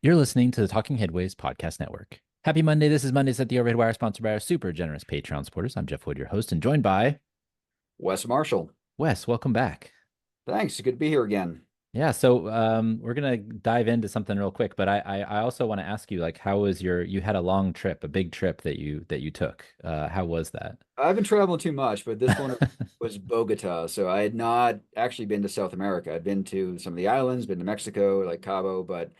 You're listening to the Talking Headways Podcast Network. Happy Monday. This is Mondays at the Overhead Wire, sponsored by our super generous Patreon supporters. I'm Jeff Wood, your host, and joined by Wes Marshall. Wes. Welcome back. Thanks. Good to be here again. Yeah, so we're gonna dive into something real quick, but I also want to ask you, like, how was you had a long trip, a big trip that you took. How was that? I haven't traveled too much, but this one was Bogota. So I had not actually been to South America. I'd been to some of the islands, been to Mexico, like Cabo, but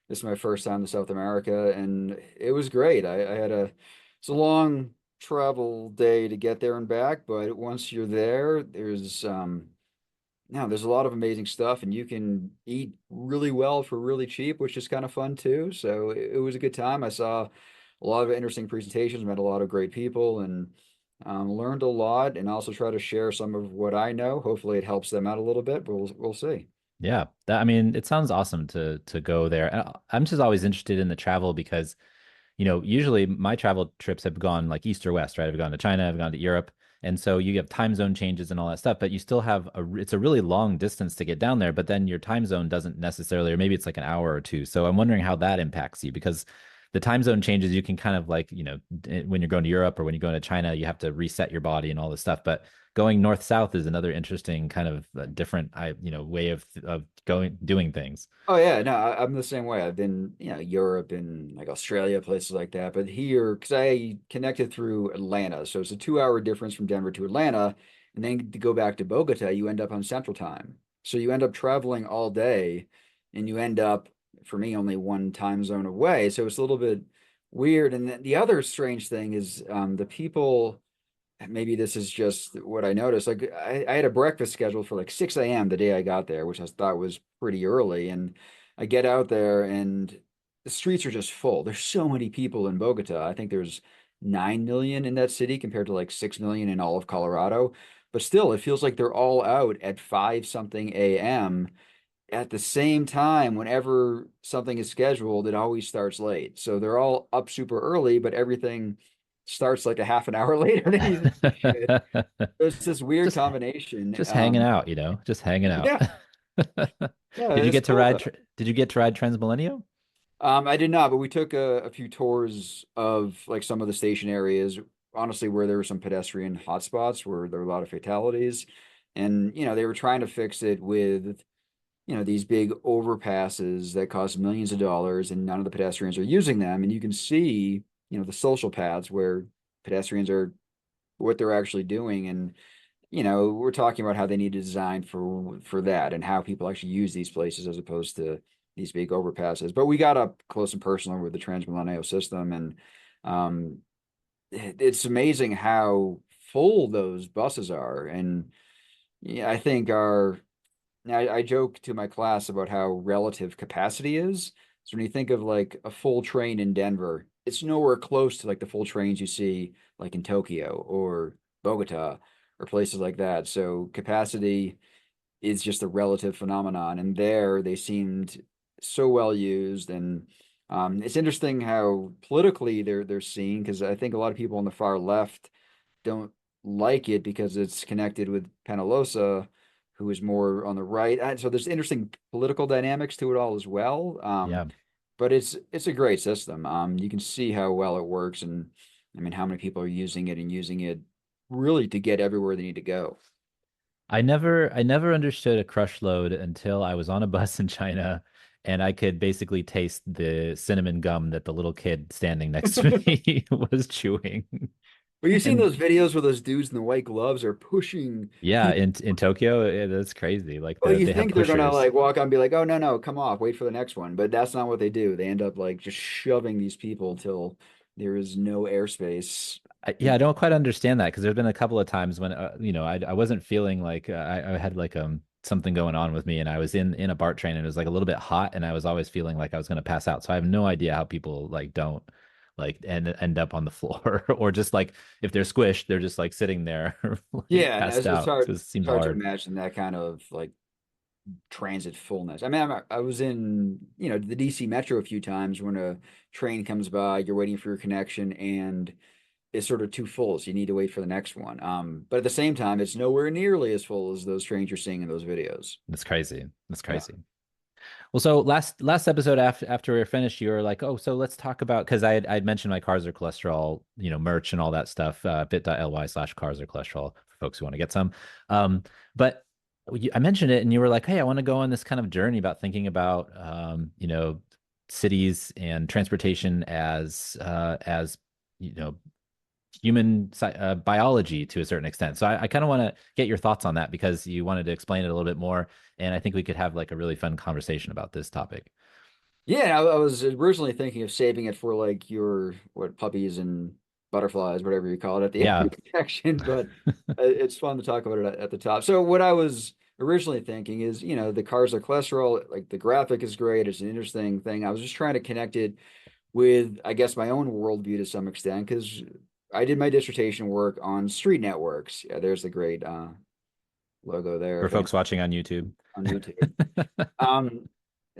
this is my first time to South America, and it was great. I had it's a long travel day to get there and back, but once you're there, there's a lot of amazing stuff, and you can eat really well for really cheap, which is kind of fun too. So it was a good time. I saw a lot of interesting presentations, met a lot of great people, and learned a lot. And also try to share some of what I know. Hopefully, it helps them out a little bit, but we'll see. Yeah, I mean, it sounds awesome to go there. I'm just always interested in the travel because usually my travel trips have gone like east or west, right? I've gone to China, I've gone to Europe. And so you have time zone changes and all that stuff, but you still have it's a really long distance to get down there, but then your time zone doesn't necessarily, or maybe it's like an hour or two. So I'm wondering how that impacts you because the time zone changes, you can kind of like, when you're going to Europe or when you're going to China, you have to reset your body and all this stuff. But going north south is another interesting kind of different, way of doing things. Oh yeah, no, I'm the same way. I've been, Europe and like Australia, places like that. But here, because I connected through Atlanta, so it's a 2 hour difference from Denver to Atlanta, and then to go back to Bogota, you end up on Central Time. So you end up traveling all day, and you end up, for me, only one time zone away. So it's a little bit weird. And the other strange thing is the people. Maybe this is just what I noticed. Like I had a breakfast scheduled for like 6 a.m. the day I got there, which I thought was pretty early. And I get out there and the streets are just full. There's so many people in Bogota. I think there's 9 million in that city compared to like 6 million in all of Colorado. But still, it feels like they're all out at 5 something a.m. At the same time, whenever something is scheduled, it always starts late. So they're all up super early, but everything starts like a half an hour later than you think it should. It's this weird just combination. just hanging out, just hanging out. Yeah, yeah, Did you it's get to cool ride though. did you get to ride Transmilenio? I did not, but we took a few tours of like some of the station areas, honestly, where there were some pedestrian hotspots where there were a lot of fatalities. And, they were trying to fix it with, these big overpasses that cost millions of dollars and none of the pedestrians are using them. And you can see, the social paths where pedestrians are what they're actually doing. And we're talking about how they need to design for that and how people actually use these places as opposed to these big overpasses. But we got up close and personal with the Transmilenio system, and um, it's amazing how full those buses are. And yeah, I think I joke to my class about how relative capacity is. So when you think of like a full train in Denver, it's nowhere close to like the full trains you see like in Tokyo or Bogota or places like that. So capacity is just a relative phenomenon. And there they seemed so well used. And it's interesting how politically they're seen because I think a lot of people on the far left don't like it because it's connected with Penalosa, who is more on the right. And so there's interesting political dynamics to it all as well. Yeah. But it's a great system. You can see how well it works, and I mean how many people are using it and using it really to get everywhere they need to go. I never understood a crush load until I was on a bus in China and I could basically taste the cinnamon gum that the little kid standing next to me was chewing. But you've seen And those videos where those dudes in the white gloves are pushing yeah, people. in Tokyo, that's crazy. Like Well, you they have think they're gonna pushers. like walk on and be like, "Oh no, come off, wait for the next one," but that's not what they do. They end up like just shoving these people till there is no airspace. Yeah, I don't quite understand that because there's been a couple of times when I wasn't feeling like I had like something going on with me and I was in a BART train and it was like a little bit hot and I was always feeling like I was going to pass out. So I have no idea how people like don't like end up on the floor or just like if they're squished, they're just like sitting there like Yeah, and passed it's out. So it it's seems hard to hard. imagine that kind of like transit fullness. I mean, I was in the DC Metro a few times when a train comes by, you're waiting for your connection, and it's sort of too full, so you need to wait for the next one. But at the same time, it's nowhere nearly as full as those trains you're seeing in those videos. That's crazy. That's Yeah. crazy. Well, so last episode after we were finished, you were like, "Oh, so let's talk about," because I'd mentioned my cars are cholesterol, merch and all that stuff. Bit.ly/cars are cholesterol for folks who want to get some. But I mentioned it, and you were like, "Hey, I want to go on this kind of journey about thinking about, cities and transportation as you know biology to a certain extent." So I kind of want to get your thoughts on that because you wanted to explain it a little bit more, and I think we could have like a really fun conversation about this topic. Yeah, I was originally thinking of saving it for like your what puppies and butterflies, whatever you call it, at the Yeah, end section, but it's fun to talk about it at the top. So what I was originally thinking is, the cars are cholesterol, like the graphic is great, it's an interesting thing. I was just trying to connect it with, I guess, my own worldview to some extent, because I did my dissertation work on street networks. Yeah, there's the great logo there, for if any folks watching on YouTube. on YouTube. Um,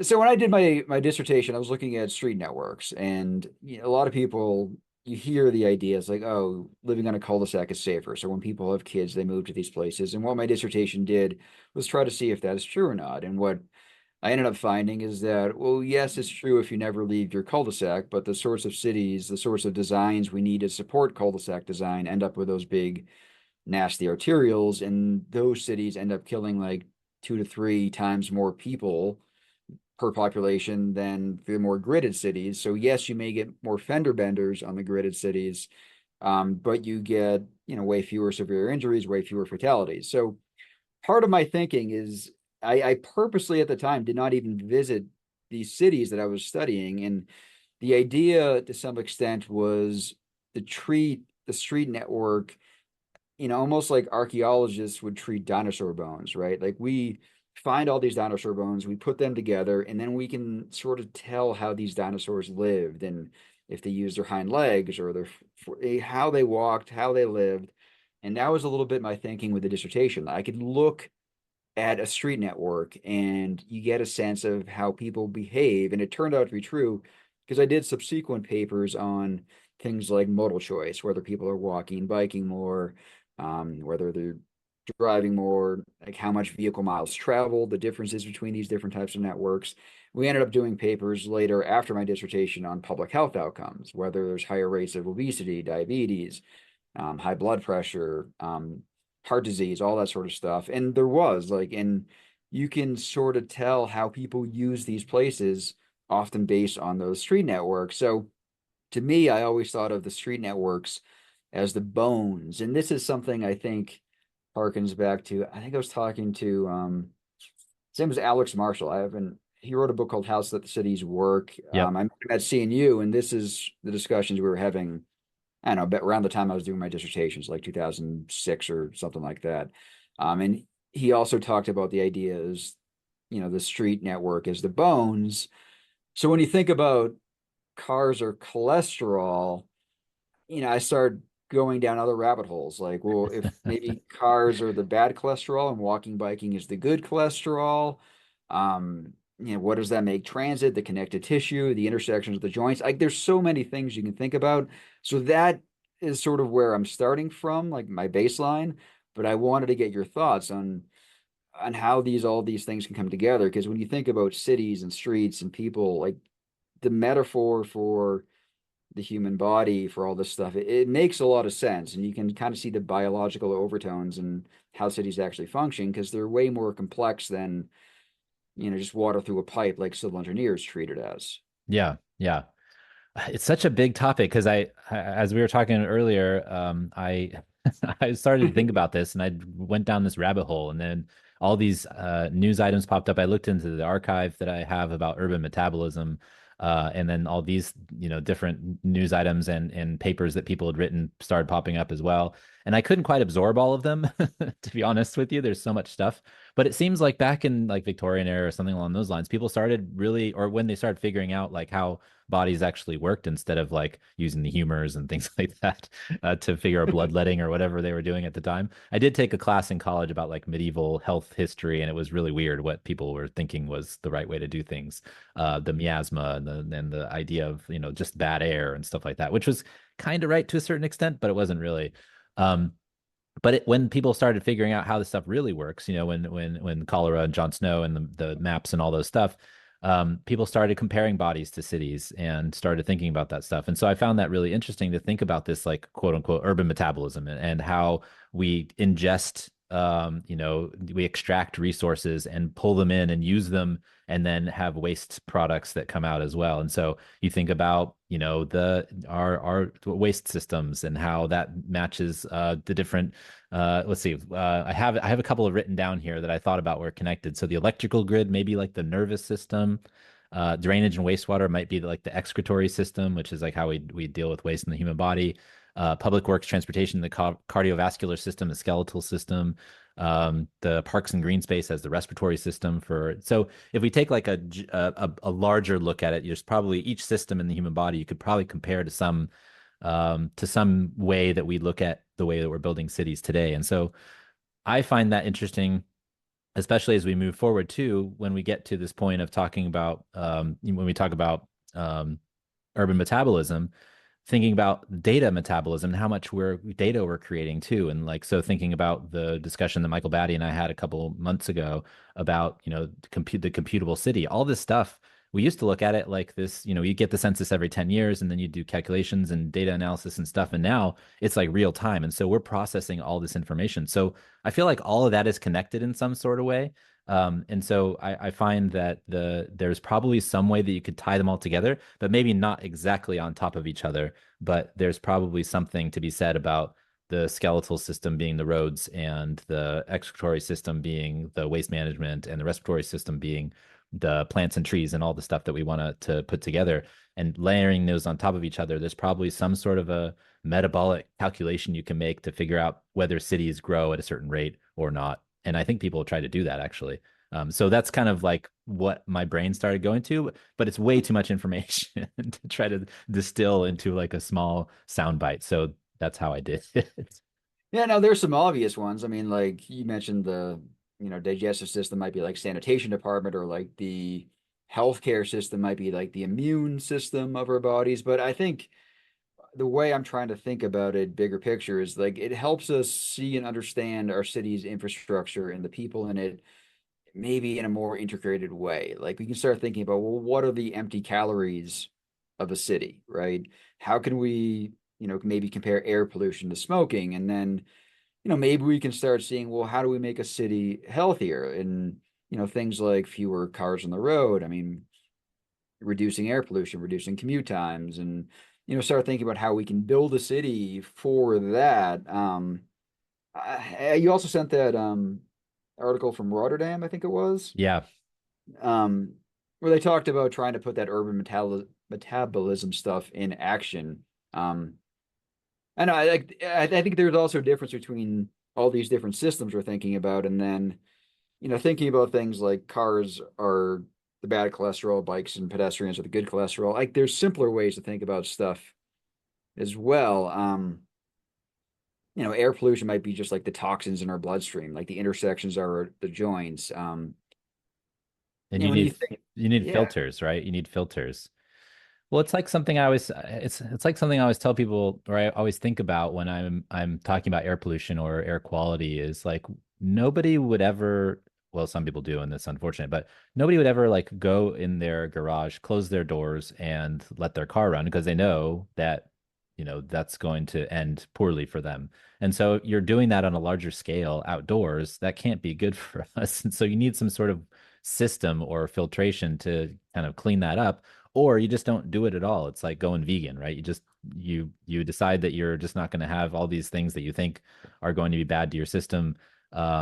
so when I did my dissertation, I was looking at street networks, and a lot of people, you hear the ideas like, oh, living on a cul-de-sac is safer. So when people have kids, they move to these places. And what my dissertation did was try to see if that is true or not. And what I ended up finding is that, well, yes, it's true if you never leave your cul-de-sac, but the sorts of cities, the sorts of designs we need to support cul-de-sac design end up with those big, nasty arterials, and those cities end up killing like 2 to 3 times more people per population than the more gridded cities. So yes, you may get more fender benders on the gridded cities, but you get way fewer severe injuries, way fewer fatalities. So part of my thinking is I purposely at the time did not even visit these cities that I was studying, and the idea to some extent was to treat the street network, almost like archaeologists would treat dinosaur bones, right? Like we find all these dinosaur bones, we put them together, and then we can sort of tell how these dinosaurs lived and if they used their hind legs or how they walked, how they lived. And that was a little bit my thinking with the dissertation. I could look at a street network and you get a sense of how people behave. And it turned out to be true because I did subsequent papers on things like modal choice, whether people are walking, biking more, whether they're driving more, like how much vehicle miles traveled, the differences between these different types of networks. We ended up doing papers later after my dissertation on public health outcomes, whether there's higher rates of obesity, diabetes, high blood pressure, heart disease, all that sort of stuff. And there was like, and you can sort of tell how people use these places often based on those street networks. So to me, I always thought of the street networks as the bones. And this is something I think harkens back to, I think I was talking to, his name was Alex Marshall. He wrote a book called How the Cities Work. Yep. I met him at CNU, and this is the discussions we were having, I don't know, but around the time I was doing my dissertations, like 2006 or something like that. And he also talked about the ideas, the street network as the bones. So when you think about cars or cholesterol, I started going down other rabbit holes. Like, well, if maybe cars are the bad cholesterol and walking, biking is the good cholesterol, what does that make transit, the connective tissue, the intersections of the joints? Like, there's so many things you can think about. So that is sort of where I'm starting from, like my baseline. But I wanted to get your thoughts on how all these things can come together. Because when you think about cities and streets and people, like the metaphor for the human body for all this stuff, it makes a lot of sense. And you can kind of see the biological overtones and how cities actually function because they're way more complex than, just water through a pipe like civil engineers treat it as. Yeah, yeah. It's such a big topic because as we were talking earlier, I started to think about this and I went down this rabbit hole, and then all these news items popped up. I looked into the archive that I have about urban metabolism, and then all these, different news items and papers that people had written started popping up as well. And I couldn't quite absorb all of them, to be honest with you. There's so much stuff. But it seems like back in like Victorian era or something along those lines, people started really, or when they started figuring out like how bodies actually worked instead of like using the humors and things like that to figure out bloodletting or whatever they were doing at the time. I did take a class in college about like medieval health history, and it was really weird what people were thinking was the right way to do things. The miasma and the idea of just bad air and stuff like that, which was kind of right to a certain extent, but it wasn't really. Um, But when people started figuring out how this stuff really works, when cholera and Jon Snow and the maps and all those stuff, people started comparing bodies to cities and started thinking about that stuff. And so I found that really interesting to think about this, like quote unquote urban metabolism, and how we ingest, we extract resources and pull them in and use them and then have waste products that come out as well. And so you think about, the our waste systems and how that matches the different let's see. I have a couple of written down here that I thought about were connected. So the electrical grid, maybe like the nervous system. Drainage and wastewater might be like the excretory system, which is like how we deal with waste in the human body. Public works, transportation, the cardiovascular system, the skeletal system. The parks and green space as the respiratory system for. So if we take like a larger look at it, there's probably each system in the human body you could probably compare to some way that we look at the way that we're building cities today. And so I find that interesting, especially as we move forward too, when we get to this point of talking about when we talk about urban metabolism, thinking about data metabolism and how much data we're creating too. And like, so thinking about the discussion that Michael Batty and I had a couple months ago about, the computable city, all this stuff. We used to look at it like this, you get the census every 10 years and then you do calculations and data analysis and stuff. And now it's like real time. And so we're processing all this information. So I feel like all of that is connected in some sort of way. And so I find that there's probably some way that you could tie them all together, but maybe not exactly on top of each other. But there's probably something to be said about the skeletal system being the roads and the excretory system being the waste management and the respiratory system being the plants and trees and all the stuff that we want to put together and layering those on top of each other. There's probably some sort of a metabolic calculation you can make to figure out whether cities grow at a certain rate or not. And I think people try to do that actually. So that's kind of like what my brain started going to, but it's way too much information to try to distill into like a small sound bite. So that's how I did it. Yeah, no, there's some obvious ones. I mean, like you mentioned digestive system might be like sanitation department, or like the healthcare system might be like the immune system of our bodies. But I think the way I'm trying to think about it, bigger picture, is like it helps us see and understand our city's infrastructure and the people in it, maybe in a more integrated way. Like we can start thinking about, well, what are the empty calories of a city, right? How can we, maybe compare air pollution to smoking? And then, maybe we can start seeing, well, how do we make a city healthier? And, things like fewer cars on the road. I mean, reducing air pollution, reducing commute times, and, start thinking about how we can build a city for that. You also sent that article from Rotterdam, I think it was, Yeah. um, where they talked about trying to put that metabolism stuff in action. I know, I think there's also a difference between all these different systems we're thinking about, and then, thinking about things like cars are the bad cholesterol, bikes and pedestrians are the good cholesterol. Like there's simpler ways to think about stuff as well. Air pollution might be just like the toxins in our bloodstream, like the intersections are the joints. And you When you need think, you need yeah, filters, right? You need filters. Well, it's like something I always it's like something I always tell people, or I always think about when I'm talking about air pollution or air quality is like nobody would ever, well, some people do, and that's unfortunate, but nobody would ever like go in their garage, close their doors, and let their car run because they know that, that's going to end poorly for them. And so you're doing that on a larger scale outdoors, that can't be good for us. And so you need some sort of system or filtration to kind of clean that up, or you just don't do it at all. It's like going vegan, right? You decide that you're just not going to have all these things that you think are going to be bad to your system,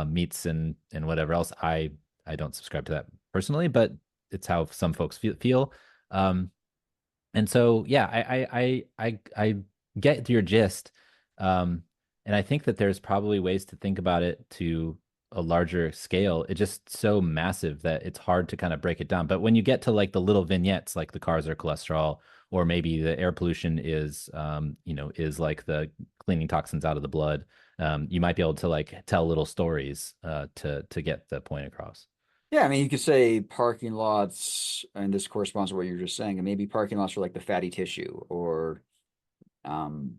meats and whatever else. I don't subscribe to that personally, but it's how some folks feel. Um, and so yeah, I get your gist. Um, and I think that there's probably ways to think about it to a larger scale. It's just so massive that it's hard to kind of break it down. But when you get to like the little vignettes, like the cars are cholesterol, or maybe the air pollution is like the cleaning toxins out of the blood, you might be able to like tell little stories to get the point across. yeah. I mean, you could say parking lots, and this corresponds to what you were just saying, and maybe parking lots for like the fatty tissue, or um,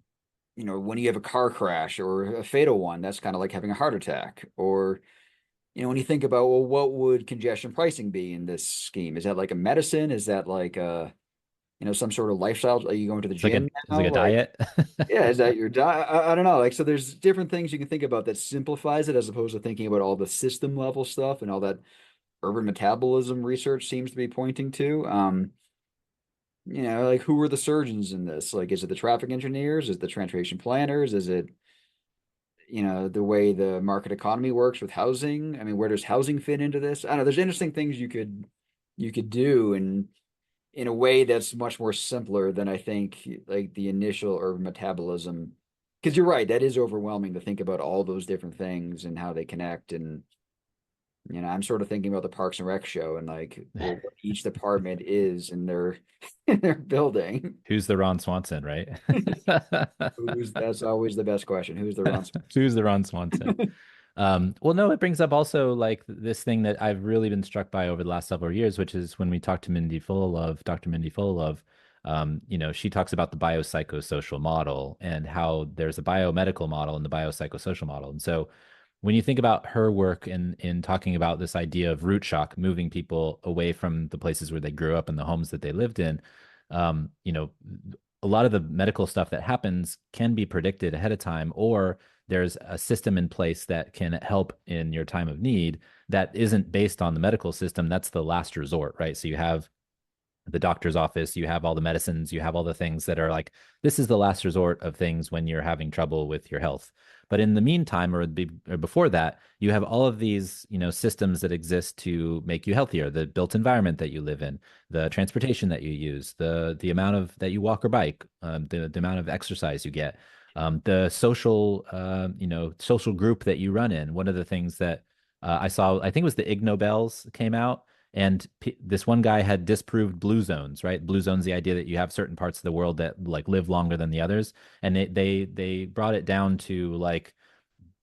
when you have a car crash or a fatal one, that's kind of like having a heart attack. Or, when you think about, well, what would congestion pricing be in this scheme? Is that like a medicine? Is that like some sort of lifestyle? Are you going to the gym It's like now? a Like, diet. yeah, is that your diet? I don't know. Like, so there's different things you can think about that simplifies it as opposed to thinking about all the system level stuff and all that urban metabolism research seems to be pointing to. Like who are the surgeons in this? Like, is it the traffic engineers? Is it the transportation planners? Is it, the way the market economy works with housing? I mean, where does housing fit into this? I don't know. There's interesting things you could do in a way that's much more simpler than I think like the initial urban metabolism. Because you're right, that is overwhelming to think about all those different things and how they connect. And I'm sort of thinking about the Parks and Rec show and like, well, what each department is in their in their building. Who's the Ron Swanson, right? Who's That's always the best question. Who's the Ron Who's the Ron Swanson? Well, no, it brings up also like this thing that I've really been struck by over the last several years, which is when we talked to Dr. Mindy Fullilove, she talks about the biopsychosocial model and how there's a biomedical model and the biopsychosocial model. And so when you think about her work in talking about this idea of root shock, moving people away from the places where they grew up and the homes that they lived in, um, you know, a lot of the medical stuff that happens can be predicted ahead of time, or there's a system in place that can help in your time of need that isn't based on the medical system. That's the last resort, right? So you have the doctor's office, you have all the medicines, you have all the things that are like, this is the last resort of things when you're having trouble with your health. But in the meantime, or before that, you have all of these, systems that exist to make you healthier, the built environment that you live in, the transportation that you use, the amount of that you walk or bike, the amount of exercise you get, the social group that you run in. One of the things that I saw, I think it was the Ig Nobels came out, and this one guy had disproved blue zones, right? Blue zones, the idea that you have certain parts of the world that like live longer than the others. And they brought it down to like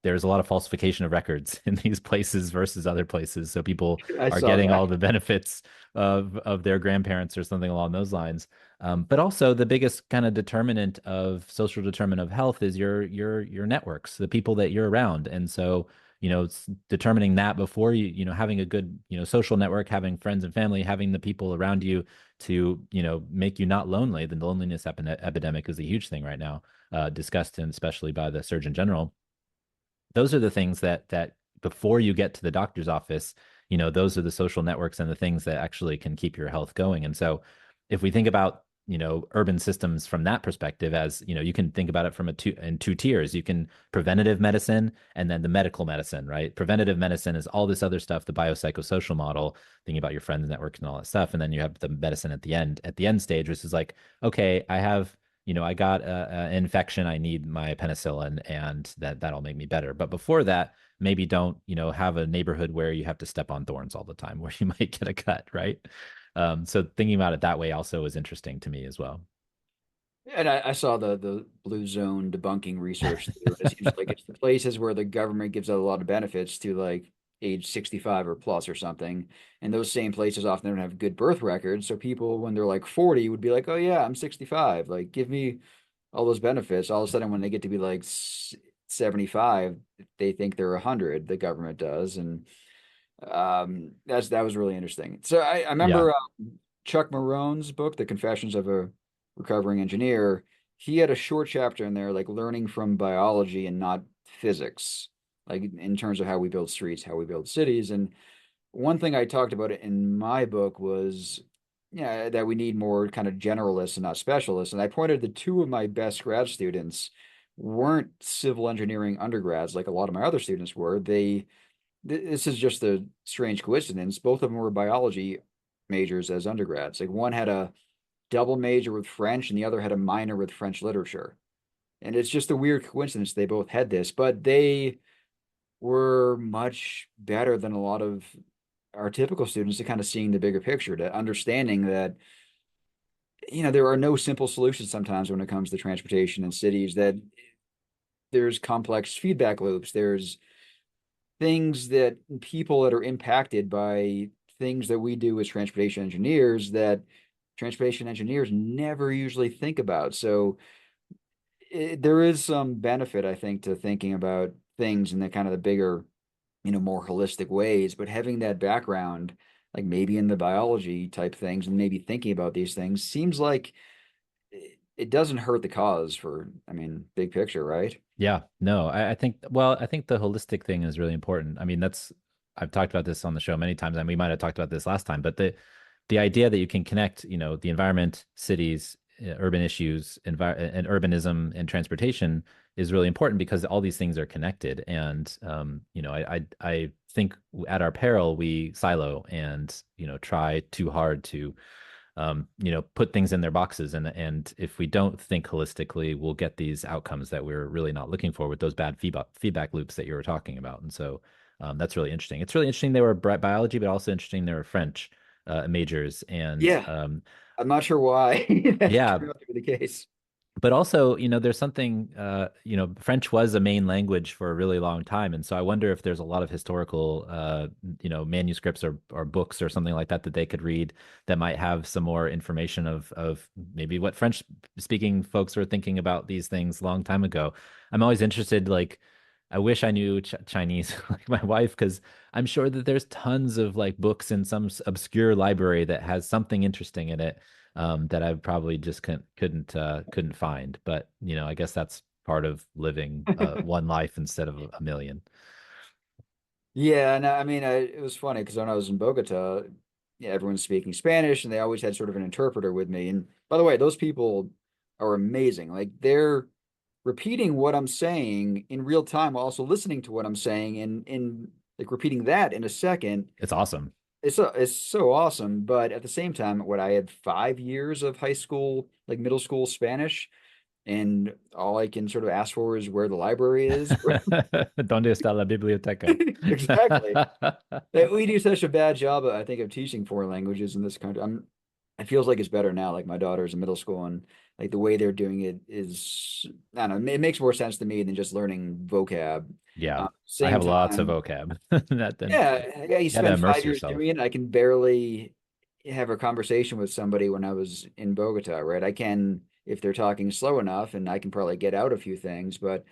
there's a lot of falsification of records in these places versus other places. So people I are saw getting all that. the benefits of their grandparents or something along those lines. But also the biggest kind of determinant of social determinant of health is your networks, the people that you're around. And so, it's determining that before having a good, social network, having friends and family, having the people around you to, make you not lonely. The loneliness epidemic is a huge thing right now, discussed and especially by the Surgeon General. Those are the things that before you get to the doctor's office, those are the social networks and the things that actually can keep your health going. And so if we think about, urban systems from that perspective, as, you can think about it from in two tiers. You can preventative medicine and then the medical medicine, right? Preventative medicine is all this other stuff, the biopsychosocial model, thinking about your friends networks and all that stuff. And then you have the medicine at the end stage, which is like, okay, I got an infection, I need my penicillin, and that'll make me better. But before that, maybe don't, have a neighborhood where you have to step on thorns all the time, where you might get a cut, right? So thinking about it that way also is interesting to me as well. And I saw the blue zone debunking research too. It seems like it's the places where the government gives out a lot of benefits to like age 65 or plus or something. And those same places often don't have good birth records. So people, when they're like 40, would be like, oh, yeah, I'm 65. Like, give me all those benefits. All of a sudden, when they get to be like 75, they think they're 100, the government does. And that was really interesting. So I Yeah. remember Chuck Marone's book, The Confessions of a Recovering Engineer. He had a short chapter in there, like learning from biology and not physics, like in terms of how we build streets, how we build cities. And one thing I talked about in my book was, yeah, that we need more kind of generalists and not specialists. And I pointed to two of my best grad students weren't civil engineering undergrads like a lot of my other students were. This is just a strange coincidence. Both of them were biology majors as undergrads. Like one had a double major with French and the other had a minor with French literature. And it's just a weird coincidence they both had this, but they were much better than a lot of our typical students at kind of seeing the bigger picture, to understanding that, there are no simple solutions sometimes when it comes to transportation in cities, that there's complex feedback loops. There's things that people that are impacted by things that we do as transportation engineers that transportation engineers never usually think about. So there is some benefit, I think, to thinking about things in the kind of the bigger, more holistic ways, but having that background, like maybe in the biology type things and maybe thinking about these things seems like it doesn't hurt the cause for, I mean, big picture, right? Yeah, no, I think, well, I think the holistic thing is really important. I mean, I've talked about this on the show many times, and we might have talked about this last time, but the idea that you can connect, the environment, cities, urban issues, and urbanism and transportation is really important because all these things are connected. And, I think at our peril, we silo and, try too hard to put things in their boxes. And if we don't think holistically, we'll get these outcomes that we're really not looking for with those bad feedback loops that you were talking about. And so that's really interesting. It's really interesting they were biology, but also interesting they were French majors. And Yeah, I'm not sure why that yeah, turned out to be the case. but also, there's something, French was a main language for a really long time. And so I wonder if there's a lot of historical, manuscripts or books or something like that that they could read that might have some more information of maybe what French speaking folks were thinking about these things a long time ago. I'm always interested, like, I wish I knew Chinese like my wife, because I'm sure that there's tons of like books in some obscure library that has something interesting in it that I probably just couldn't find. But I guess that's part of living one life instead of a million. Yeah, and I mean, it was funny because when I was in Bogota, yeah, everyone's speaking Spanish, and they always had sort of an interpreter with me. And by the way, those people are amazing. Like they're repeating what I'm saying in real time, while also listening to what I'm saying, and like repeating that in a second. It's awesome. It's so awesome. But at the same time, what I had 5 years of high school, like middle school Spanish, and all I can sort of ask for is where the library is. ¿Dónde está la biblioteca? Exactly. We do such a bad job, I think, of teaching foreign languages in this country. It feels like it's better now. Like my daughter's in middle school, and like the way they're doing it is, I don't know, it makes more sense to me than just learning vocab. Yeah, I Same have lots of time, vocab. That then yeah, you you got to spend immerse 5 years yourself. doing it. I can barely have a conversation with somebody when I was in Bogota, right? I can if they're talking slow enough, and I can probably get out a few things, but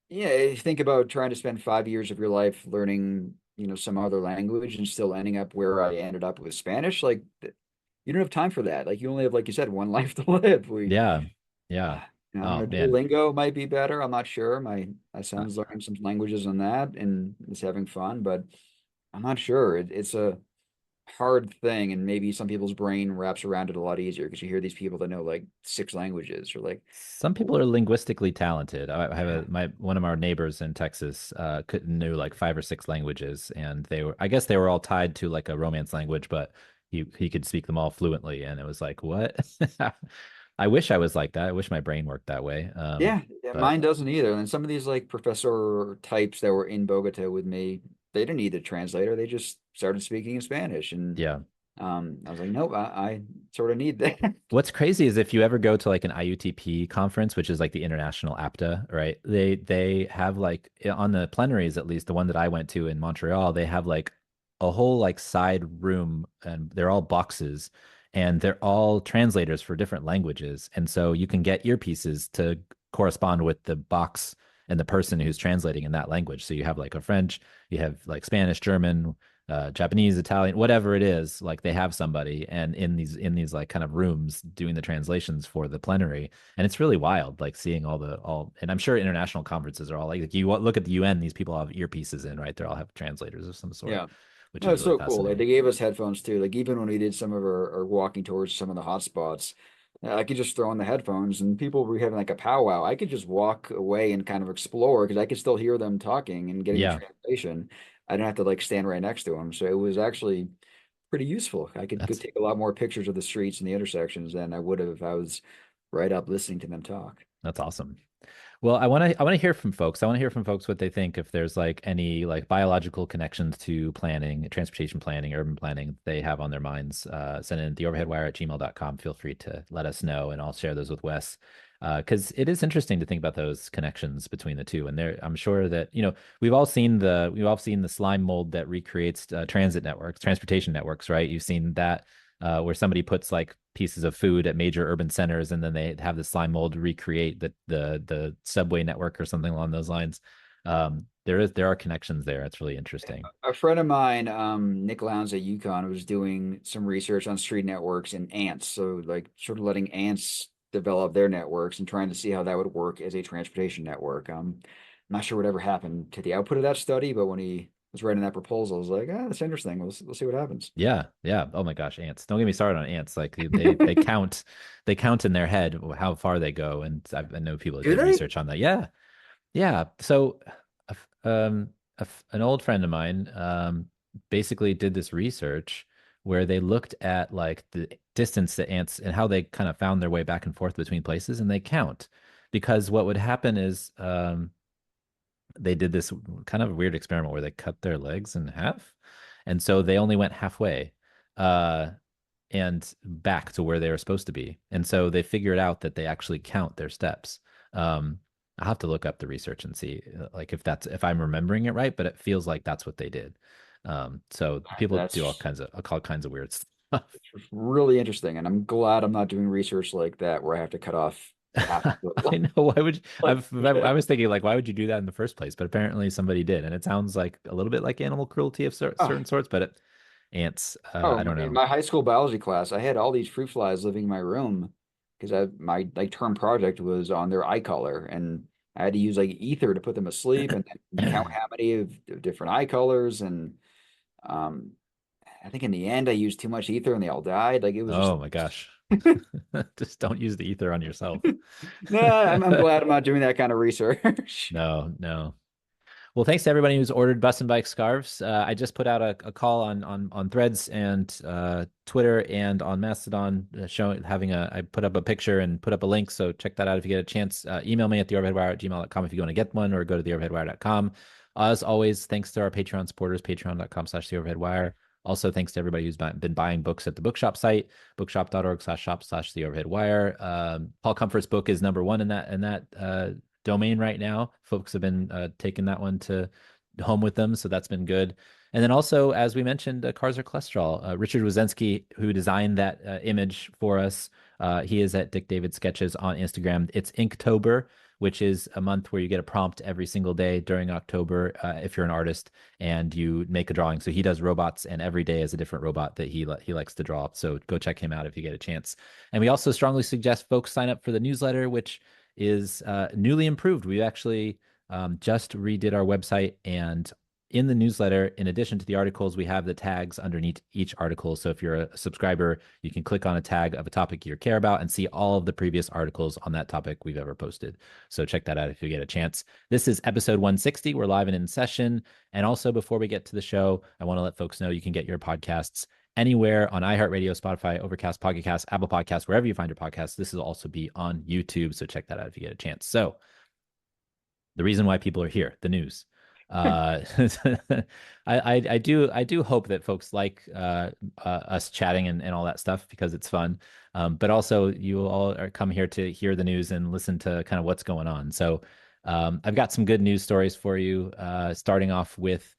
yeah, if you think about trying to spend 5 years of your life learning, some other language and still ending up where I ended up with Spanish, like you don't have time for that. Like you only have, like you said, one life to live. Yeah, yeah. I don't Oh know, man. Duolingo might be better. I'm not sure. My son's learning some languages on that and is having fun, but I'm not sure. It's a hard thing, and maybe some people's brain wraps around it a lot easier because you hear these people that know like six languages or like, Some people are linguistically talented. I have yeah, my one of our neighbors in Texas could knew like five or six languages, and I guess they were all tied to like a Romance language, but he could speak them all fluently, and it was like, what? I wish I was like that. I wish my brain worked that way. yeah, But mine doesn't either. And some of these like professor types that were in Bogota with me, they didn't need a translator. They just started speaking in Spanish, and yeah. I was like, nope, I sort of need that. What's crazy is if you ever go to like an IUTP conference, which is like the International APTA, right? They have like on the plenaries, at least the one that I went to in Montreal, they have like a whole like side room, and they're all boxes, and they're all translators for different languages. And so you can get earpieces to correspond with the box and the person who's translating in that language. So you have like a French, you have like Spanish, German, Japanese, Italian, whatever it is, like they have somebody and in these like kind of rooms doing the translations for the plenary. And it's really wild, like seeing and I'm sure international conferences are all like you look at the UN, these people have earpieces in, right? They all have translators of some sort, Yeah. which No, is it's really so cool. Like fascinating. they gave us headphones too. Like even when we did some of our walking tours some of the hot spots, I could just throw on the headphones and people were having like a powwow. I could just walk away and kind of explore because I could still hear them talking and getting the Yeah, translation. I didn't have to like stand right next to them. So it was actually pretty useful. I could go that's take a lot more pictures of the streets and the intersections than I would have if I was right up listening to them talk. that's awesome. Well, I want to hear from folks. I want to hear from folks what they think, if there's like any like biological connections to planning, transportation planning, urban planning they have on their minds. Send in theoverheadwire@gmail.com. Feel free to let us know, and I'll share those with Wes. Because it is interesting to think about those connections between the two, and there, I'm sure that we've all seen the slime mold that recreates transit networks, transportation networks, right? You've seen that where somebody puts like pieces of food at major urban centers, and then they have the slime mold recreate the subway network or something along those lines. There are connections there. It's really interesting. A friend of mine, Nick Lowndes at UConn, was doing some research on street networks and ants. So, like, sort of letting ants develop their networks and trying to see how that would work as a transportation network. I'm not sure whatever happened to the output of that study, but when he was writing that proposal, I was like, ah, that's interesting. We'll see what happens. Yeah, yeah. Oh my gosh, ants. Don't get me started on ants. Like they count in their head how far they go, and I know people that Do did they? research on that. Yeah, yeah. So, an old friend of mine, basically did this research where they looked at like the distance that ants and how they kind of found their way back and forth between places, and they count because what would happen is, they did this kind of weird experiment where they cut their legs in half, and so they only went halfway. Uh, and back to where they were supposed to be. And so they figured out that they actually count their steps. I'll have to look up the research and see like if I'm remembering it right, but it feels like that's what they did. So people do That's all kinds of weird stuff. really interesting, and I'm glad I'm not doing research like that where I have to cut off half of I the know why would you, like. I was thinking like why would you do that in the first place? But apparently somebody did, and it sounds like a little bit like animal cruelty of Oh, certain sorts, but ants, oh, I don't in know. my high school biology class, I had all these fruit flies living in my room because my like term project was on their eye color, and I had to use like ether to put them asleep and then count how many of different eye colors. And um, I think in the end, I used too much ether and they all died. Like it was just Oh my gosh. Just don't use the ether on yourself. nah. I'm glad I'm not doing that kind of research. No, no. Well, thanks to everybody who's ordered Bus and Bike scarves. I just put out a call on Threads and Twitter and on Mastodon, showing having a I put up a picture and put up a link. So check that out if you get a chance. Email me at theoverheadwire@gmail.com if you want to get one, or go to theoverheadwire.com. As always, thanks to our Patreon supporters, patreon.com/theoverheadwire. Also, thanks to everybody who's been buying books at the bookshop site, bookshop.org/shop/theoverheadwire. Paul Comfort's book is number one in that domain right now. Folks have been taking that one to home with them, so that's been good. And then also, as we mentioned, Cars Are Cholesterol. Richard Wazensky, who designed that image for us, he is at Dick David Sketches on Instagram. It's Inktober, which is a month where you get a prompt every single day during October, if you're an artist, and you make a drawing. So he does robots, and every day is a different robot that he likes to draw. So go check him out if you get a chance. And we also strongly suggest folks sign up for the newsletter, which is newly improved. We actually just redid our website, and in the newsletter, in addition to the articles, we have the tags underneath each article. So if you're a subscriber, you can click on a tag of a topic you care about and see all of the previous articles on that topic we've ever posted. So check that out if you get a chance. This is episode 160. We're live and in session. And also, before we get to the show, I want to let folks know you can get your podcasts anywhere on iHeartRadio, Spotify, Overcast, Pocket Cast, Apple Podcasts, wherever you find your podcasts. This will also be on YouTube, so check that out if you get a chance. So, the reason why people are here, the news. Uh, I do hope that folks like us chatting and all that stuff because it's fun. But also you all are come here to hear the news and listen to kind of what's going on. So I've got some good news stories for you. Starting off with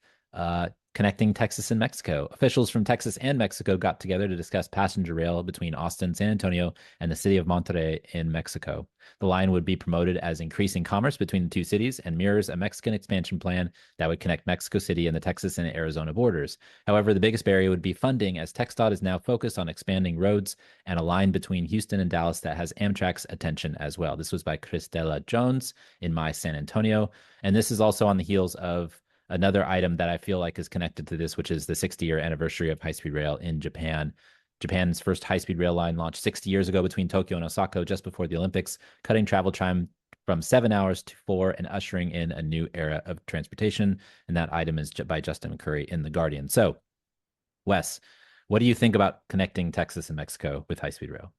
connecting Texas and Mexico. Officials from Texas and Mexico got together to discuss passenger rail between Austin, San Antonio, and the city of Monterrey in Mexico. The line would be promoted as increasing commerce between the two cities and mirrors a Mexican expansion plan that would connect Mexico City and the Texas and Arizona borders. However, the biggest barrier would be funding, as TxDOT is now focused on expanding roads and a line between Houston and Dallas that has Amtrak's attention as well. This was by Christella Jones in My San Antonio. And this is also on the heels of another item that I feel like is connected to this, which is the 60-year anniversary of high-speed rail in Japan. Japan's first high-speed rail line launched 60 years ago between Tokyo and Osaka just before the Olympics, cutting travel time from 7 hours to 4 and ushering in a new era of transportation. And that item is by Justin Curry in The Guardian. So, Wes, what do you think about connecting Texas and Mexico with high-speed rail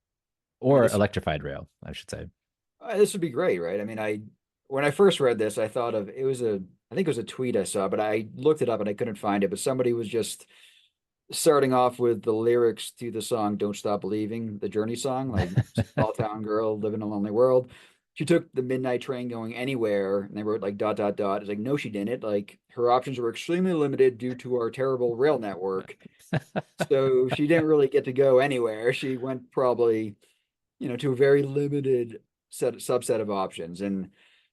I mean, or electrified rail, I should say? this would be great, right? I mean, I when I first read this, I thought of it was a I think it was a tweet I saw, but I looked it up and I couldn't find it. But somebody was just starting off with the lyrics to the song "Don't Stop Believing," the Journey song, like small town girl living in a lonely world. she took the midnight train going anywhere, and they wrote like dot dot dot. It's like no, she didn't. Like her options were extremely limited due to our terrible rail network. So she didn't really get to go anywhere. She went probably, to a very limited subset of options. And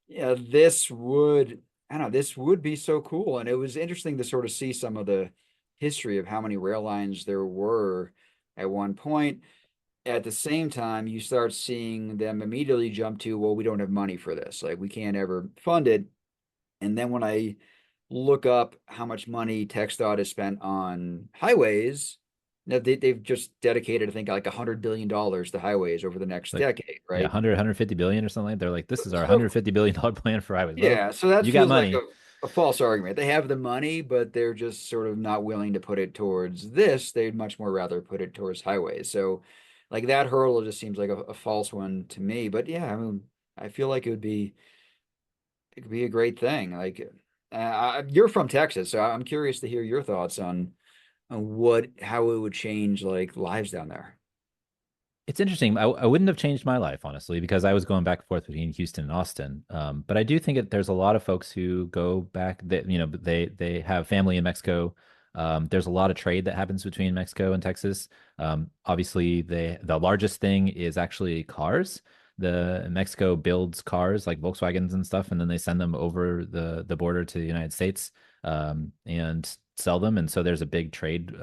yeah, I don't know, this would be so cool. And it was interesting to sort of see some of the history of how many rail lines there were at one point. At the same time, you start seeing them immediately jump to, well, we don't have money for this. Like we can't ever fund it. And then when I look up how much money TxDOT has spent on highways, they've just dedicated, I think, like $100 billion to highways over the next Like, decade, yeah, right? 150 billion or something. They're like, this is our So 150 billion dollar plan for highways. Well, yeah, so that you got feels like money. a false argument. They have the money, but they're just sort of not willing to put it towards this. They'd much more rather put it towards highways. So like that hurdle just seems like a false one to me. But yeah, I mean, I feel like it could be a great thing. Like you're from Texas, so I'm curious to hear your thoughts on how it would change like lives down there. It's interesting. I wouldn't have changed my life, honestly, because I was going back and forth between Houston and Austin. But I do think that there's a lot of folks who go back that, they have family in Mexico. There's a lot of trade that happens between Mexico and Texas. Obviously, the largest thing is actually cars. The Mexico builds cars like Volkswagens and stuff, and then they send them over the border to the United States, and sell them. And so there's a big trade,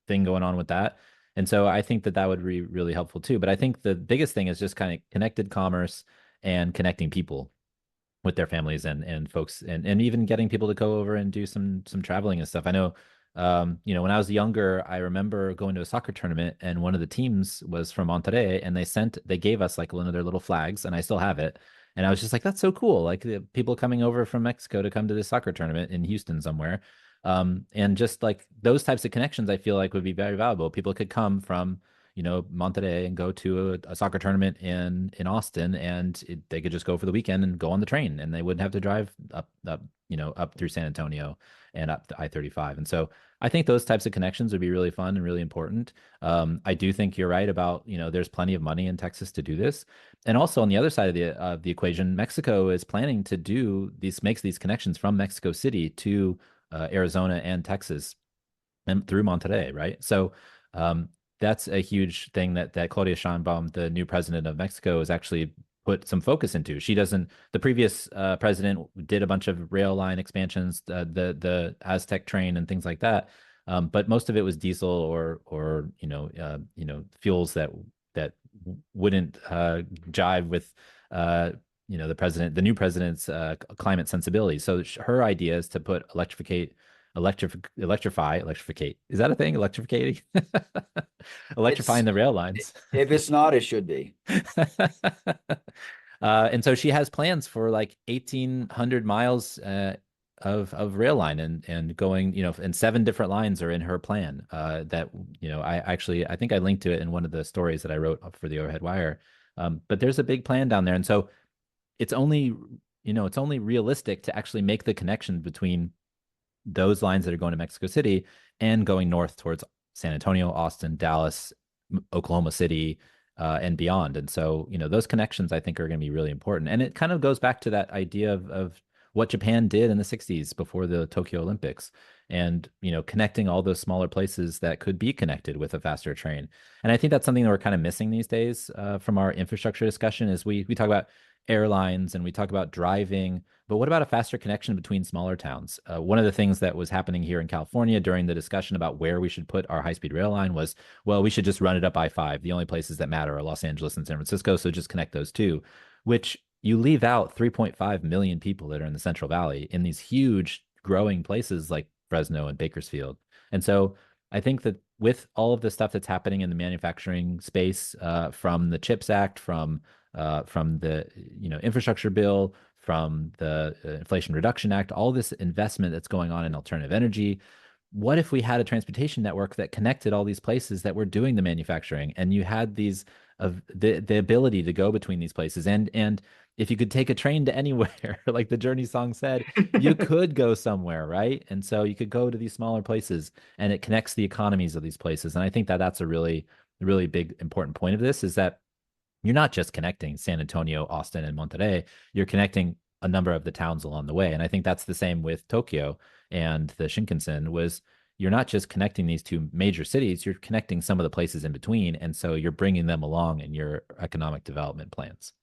thing going on with that. And so I think that that would be really helpful too. But I think the biggest thing is just kind of connected commerce and connecting people with their families and folks, and even getting people to go over and do some traveling and stuff. I know, when I was younger, I remember going to a soccer tournament, and one of the teams was from Monterrey, and they gave us like one of their little flags, and I still have it. And I was just like, that's so cool. Like the people coming over from Mexico to come to this soccer tournament in Houston somewhere. And just like those types of connections, I feel like would be very valuable. People could come from, Monterrey and go to a soccer tournament in Austin, and they could just go for the weekend and go on the train, and they wouldn't have to drive up through San Antonio and up the I-35. And so I think those types of connections would be really fun and really important. I do think you're right about, there's plenty of money in Texas to do this. And also on the other side of the equation, Mexico is planning to makes these connections from Mexico City to Arizona and Texas and through Monterrey, right? So that's a huge thing that Claudia Sheinbaum, the new president of Mexico, has actually put some focus into. She doesn't. The previous president did a bunch of rail line expansions, the Aztec train and things like that. But most of it was diesel or fuels that wouldn't jive with the new president's climate sensibility. So her idea is to put electrify. Is that a thing? Electrificating, electrifying It's the rail lines. if it's not, it should be. And so she has plans for like 1,800 miles of rail line and going, and seven different lines are in her plan. That I think I linked to it in one of the stories that I wrote for the Overhead Wire. But there's a big plan down there, and so it's only it's only realistic to actually make the connection between those lines that are going to Mexico City and going north towards San Antonio, Austin, Dallas, Oklahoma City, and beyond. And so, those connections I think are going to be really important. And it kind of goes back to that idea of what Japan did in the 60s before the Tokyo Olympics, and, connecting all those smaller places that could be connected with a faster train. And I think that's something that we're kind of missing these days from our infrastructure discussion is we talk about airlines and we talk about driving, but what about a faster connection between smaller towns? One of the things that was happening here in California during the discussion about where we should put our high-speed rail line was, well, we should just run it up I-5. The only places that matter are Los Angeles and San Francisco, so just connect those two, which you leave out 3.5 million people that are in the Central Valley in these huge growing places like Fresno and Bakersfield. And so I think that with all of the stuff that's happening in the manufacturing space, from the CHIPS Act, from the infrastructure bill, from the Inflation Reduction Act, all this investment that's going on in alternative energy. What if we had a transportation network that connected all these places that were doing the manufacturing, and you had these of the ability to go between these places, and if you could take a train to anywhere, like the Journey song said, you could go somewhere, right? And so you could go to these smaller places, and it connects the economies of these places. And I think that that's a really, really big important point of this is that you're not just connecting San Antonio, Austin, and Monterrey, you're connecting a number of the towns along the way. And I think that's the same with Tokyo and the Shinkansen was you're not just connecting these two major cities, you're connecting some of the places in between. And so you're bringing them along in your economic development plans.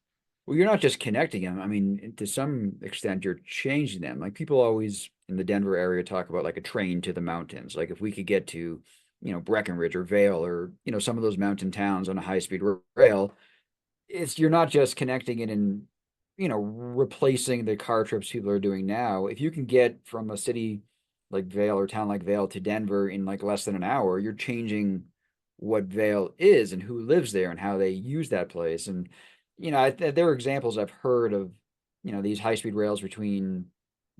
Well, you're not just connecting them. I mean, to some extent, you're changing them. Like people always in the Denver area talk about like a train to the mountains. Like if we could get to, Breckenridge or Vail or, some of those mountain towns on a high-speed rail, it's you're not just connecting it and, replacing the car trips people are doing now. If you can get from a city like Vail or town like Vail to Denver in like less than an hour, you're changing what Vail is and who lives there and how they use that place. And there are examples I've heard of, these high-speed rails between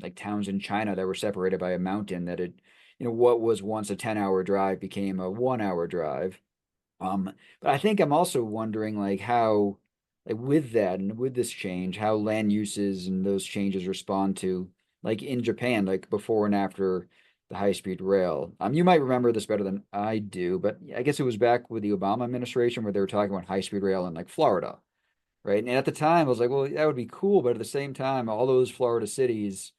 like towns in China that were separated by a mountain that had, what was once a 10-hour drive became a 1-hour drive. But I think I'm also wondering like how, like with that and with this change, how land uses and those changes respond to like in Japan, like before and after the high-speed rail. You might remember this better than I do, but I guess it was back with the Obama administration where they were talking about high-speed rail in like Florida, right? And at the time, I was like, well, that would be cool, but at the same time, all those Florida cities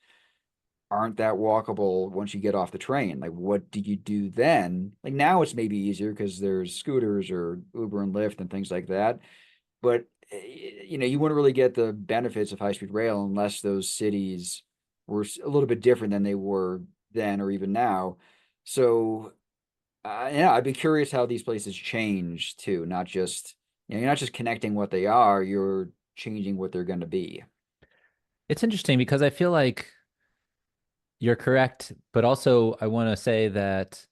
aren't that walkable once you get off the train. Like, what do you do then? Like now it's maybe easier because there's scooters or Uber and Lyft and things like that. But you wouldn't really get the benefits of high-speed rail unless those cities were a little bit different than they were then or even now. So, yeah, I'd be curious how these places change too, not just, you're not just connecting what they are, you're changing what they're going to be. It's interesting because I feel like you're correct, but also I want to say that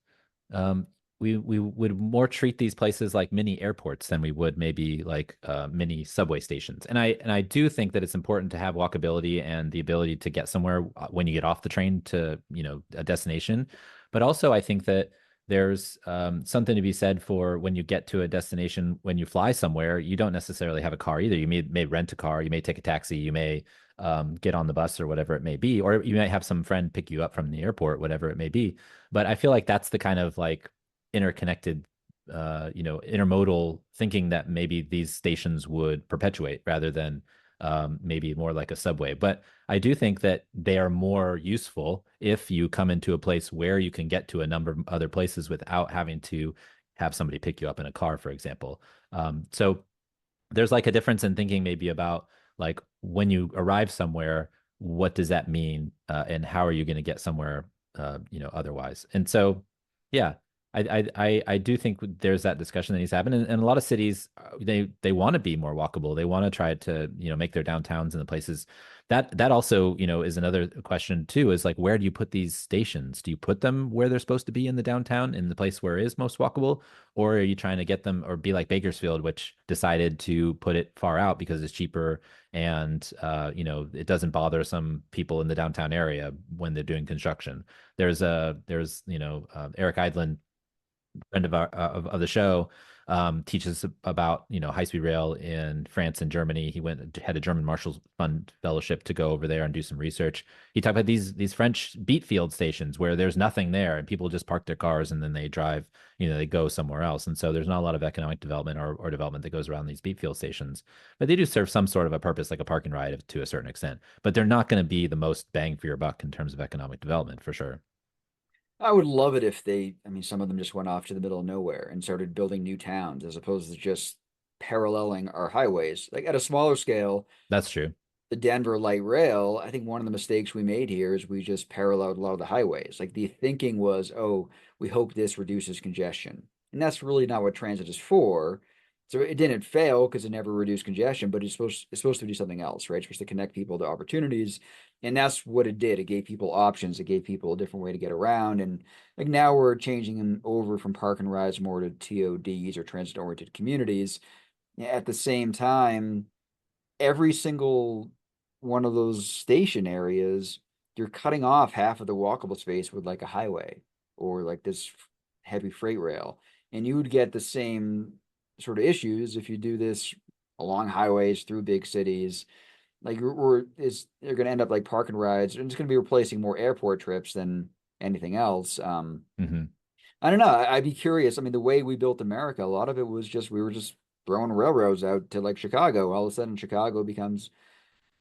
um, we would more treat these places like mini airports than we would maybe like mini subway stations. And I do think that it's important to have walkability and the ability to get somewhere when you get off the train to, a destination. But also I think that there's something to be said for when you get to a destination, when you fly somewhere, you don't necessarily have a car either. You may rent a car, you may take a taxi, you may get on the bus or whatever it may be, or you might have some friend pick you up from the airport, whatever it may be. But I feel like that's the kind of like interconnected, intermodal thinking that maybe these stations would perpetuate rather than maybe more like a subway. But I do think that they are more useful if you come into a place where you can get to a number of other places without having to have somebody pick you up in a car, for example. So there's like a difference in thinking maybe about like when you arrive somewhere, what does that mean, and how are you going to get somewhere, otherwise. And so, yeah, I do think there's that discussion that needs to happen, and a lot of cities they want to be more walkable. They want to try to make their downtowns and the places that also is another question too. Is like where do you put these stations? Do you put them where they're supposed to be in the downtown, in the place where it is most walkable, or are you trying to get them or be like Bakersfield, which decided to put it far out because it's cheaper and it doesn't bother some people in the downtown area when they're doing construction. There's Eric Idland, friend of of the show, teaches about high speed rail in France and Germany. He had a German Marshall Fund fellowship to go over there and do some research. He talked about these French beet field stations where there's nothing there and people just park their cars and then they drive, they go somewhere else. And so there's not a lot of economic development or development that goes around these beet field stations. But they do serve some sort of a purpose, like a park and ride to a certain extent. But they're not going to be the most bang for your buck in terms of economic development for sure. I would love it if I mean, some of them just went off to the middle of nowhere and started building new towns as opposed to just paralleling our highways. Like at a smaller scale, That's true. the Denver light rail, I think one of the mistakes we made here is we just paralleled a lot of the highways. Like the thinking was, oh, we hope this reduces congestion. And that's really not what transit is for. So it didn't fail because it never reduced congestion, but it's supposed to do something else, right? It's supposed to connect people to opportunities. And that's what it did. It gave people options. It gave people a different way to get around. And like now we're changing them over from park and rides more to TODs or transit oriented communities. At the same time, every single one of those station areas, you're cutting off half of the walkable space with like a highway or like this heavy freight rail. And you would get the same sort of issues if you do this along highways through big cities. Like they're going to end up like park and rides, and it's going to be replacing more airport trips than anything else. Hmm. I don't know. I'd be curious. I mean, the way we built America, a lot of it was just we were just throwing railroads out to like Chicago. All of a sudden, Chicago becomes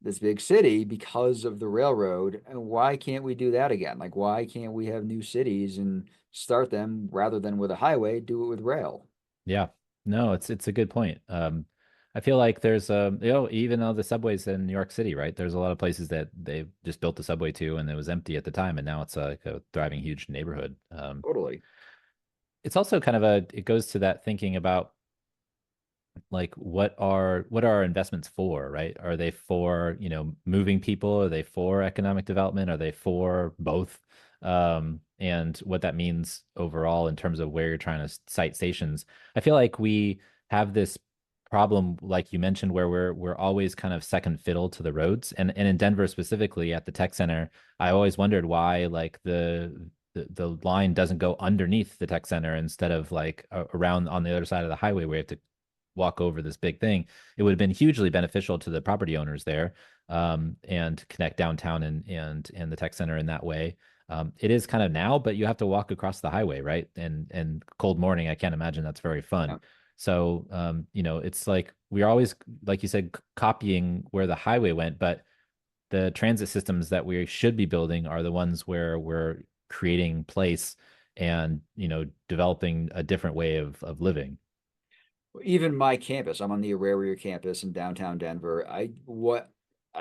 this big city because of the railroad. And why can't we do that again? Like, why can't we have new cities and start them rather than with a highway, do it with rail? Yeah. No, it's a good point. I feel like there's even though the subways in New York City, right? There's a lot of places that they just built the subway to and it was empty at the time, and now it's like a thriving huge neighborhood. Totally. It's also kind of it goes to that thinking about like what are our investments for, right? Are they for, moving people? Are they for economic development? Are they for both? And what that means overall in terms of where you're trying to site stations. I feel like we have this problem, like you mentioned, where we're always kind of second fiddle to the roads. And in Denver specifically at the tech center, I always wondered why like the line doesn't go underneath the tech center instead of like around on the other side of the highway where you have to walk over this big thing. It would have been hugely beneficial to the property owners there, and connect downtown and the tech center in that way. It is kind of now, but you have to walk across the highway, right? And cold morning, I can't imagine that's very fun. Yeah. So, it's like we're always, like you said, copying where the highway went, but the transit systems that we should be building are the ones where we're creating place and, developing a different way of living. Even my campus, I'm on the Auraria campus in downtown Denver. I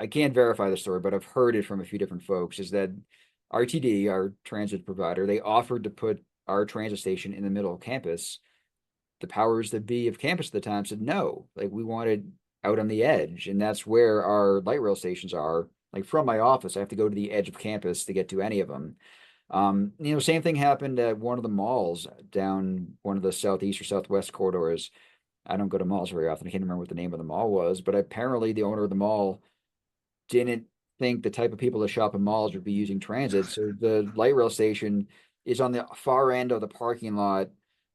can't verify the story, but I've heard it from a few different folks, is that RTD, our transit provider, they offered to put our transit station in the middle of campus. The powers that be of campus at the time said no, like we wanted out on the edge, and that's where our light rail stations are. Like from my office, I have to go to the edge of campus to get to any of them. Same thing happened at one of the malls down one of the southeast or southwest corridors. I don't go to malls very often. I can't remember what the name of the mall was, but apparently the owner of the mall didn't think the type of people that shop in malls would be using transit. So the light rail station is on the far end of the parking lot,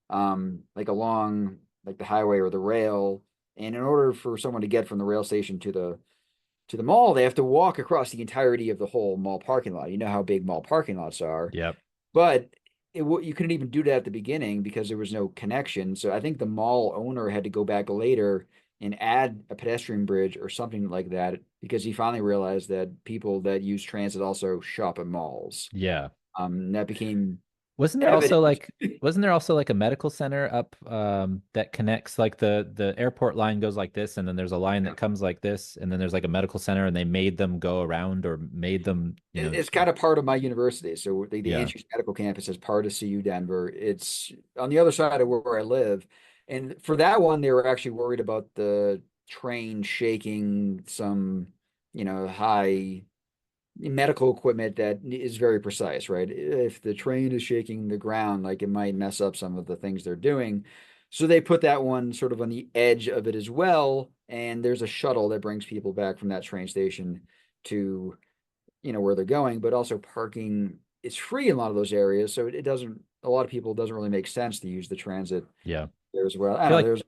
like along like the highway or the rail. And in order for someone to get from the rail station to the mall, they have to walk across the entirety of the whole mall parking lot. You know how big mall parking lots are. Yep. But you couldn't even do that at the beginning because there was no connection. So I think the mall owner had to go back later and add a pedestrian bridge or something like that because he finally realized that people that use transit also shop at malls. Yeah. That became Wasn't there also evident. like wasn't there also like a medical center up that connects like the airport line goes like this and then there's a line that comes like this and then there's like a medical center and they made them go around or made them, It's kind of part of my university. So the yeah. Andrews Medical Campus is part of CU Denver. It's on the other side of where I live. And for that one, they were actually worried about the train shaking some, high medical equipment that is very precise, right? If the train is shaking the ground, like it might mess up some of the things they're doing. So they put that one sort of on the edge of it as well. And there's a shuttle that brings people back from that train station to where they're going, but also parking is free in a lot of those areas. So it doesn't, a lot of people, it doesn't really make sense to use the transit Yeah. there as well. I I feel don't know. like There's,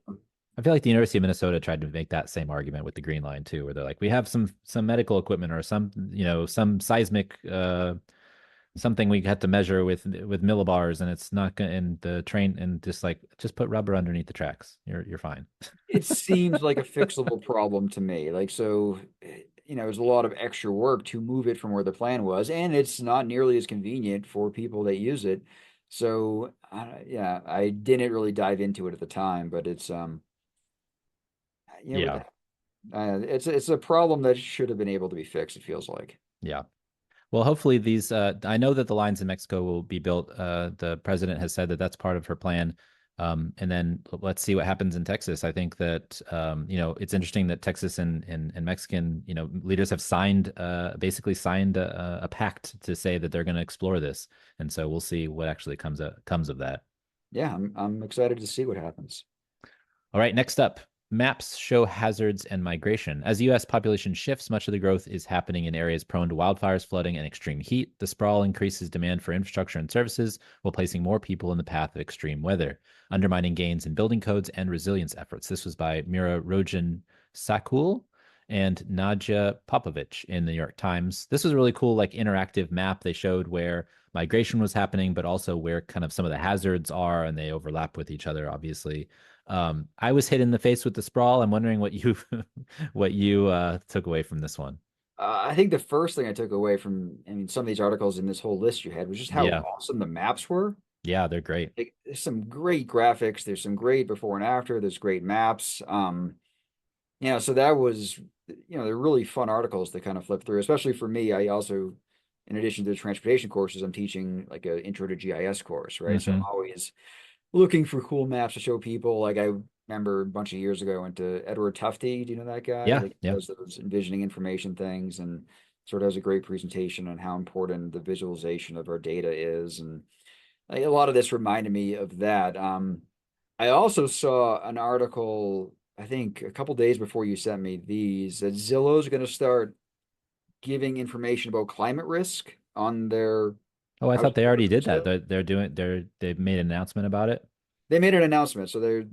I feel like the University of Minnesota tried to make that same argument with the Green Line too, where they're like, we have some medical equipment or some seismic something we had to measure with millibars and it's not gonna and the train and just put rubber underneath the tracks. You're fine. it seems like a fixable problem to me. Like, so, there's a lot of extra work to move it from where the plan was, and it's not nearly as convenient for people that use it. So, yeah, I didn't really dive into it at the time, but it's, with Yeah. it's a problem that should have been able to be fixed, it feels like. Yeah. Well, hopefully I know that the lines in Mexico will be built. The president has said that that's part of her plan. And then let's see what happens in Texas. I think that, it's interesting that Texas and Mexican, leaders have basically signed a pact to say that they're going to explore this. And so we'll see what actually comes of that. Yeah, I'm excited to see what happens. All right, next up, maps show hazards and migration. As the U.S. population shifts, much of the growth is happening in areas prone to wildfires, flooding, and extreme heat. The sprawl increases demand for infrastructure and services while placing more people in the path of extreme weather, undermining gains in building codes and resilience efforts. This was by Mira Rojan Sakul and Nadja Popovich in the New York Times. This was a really cool, like interactive map. They showed where migration was happening, but also where kind of some of the hazards are, and they overlap with each other, obviously. I was hit in the face with the sprawl. I'm wondering what you what you took away from this one. I think the first thing I took away from, I mean, some of these articles in this whole list you had was just how Yeah, awesome the maps were. yeah, they're great. Like, there's some great graphics. There's some great before and after. There's great maps. So that was, they're really fun articles to kind of flip through, especially for me. I also, in addition to the transportation courses, I'm teaching like a intro to GIS course, right? So I'm Hmm. always looking for cool maps to show people. Like I remember a bunch of years ago, I went to Edward Tufte. Do you know that guy? Yeah, Like he yeah. does those envisioning information things and sort of has a great presentation on how important the visualization of our data is. And like, a lot of this reminded me of that. I also saw an article, I think a couple days before you sent me these, that Zillow's going to start giving information about climate risk on their Oh, I house thought they already for did that. sale. They've made an announcement about it. They made an announcement, so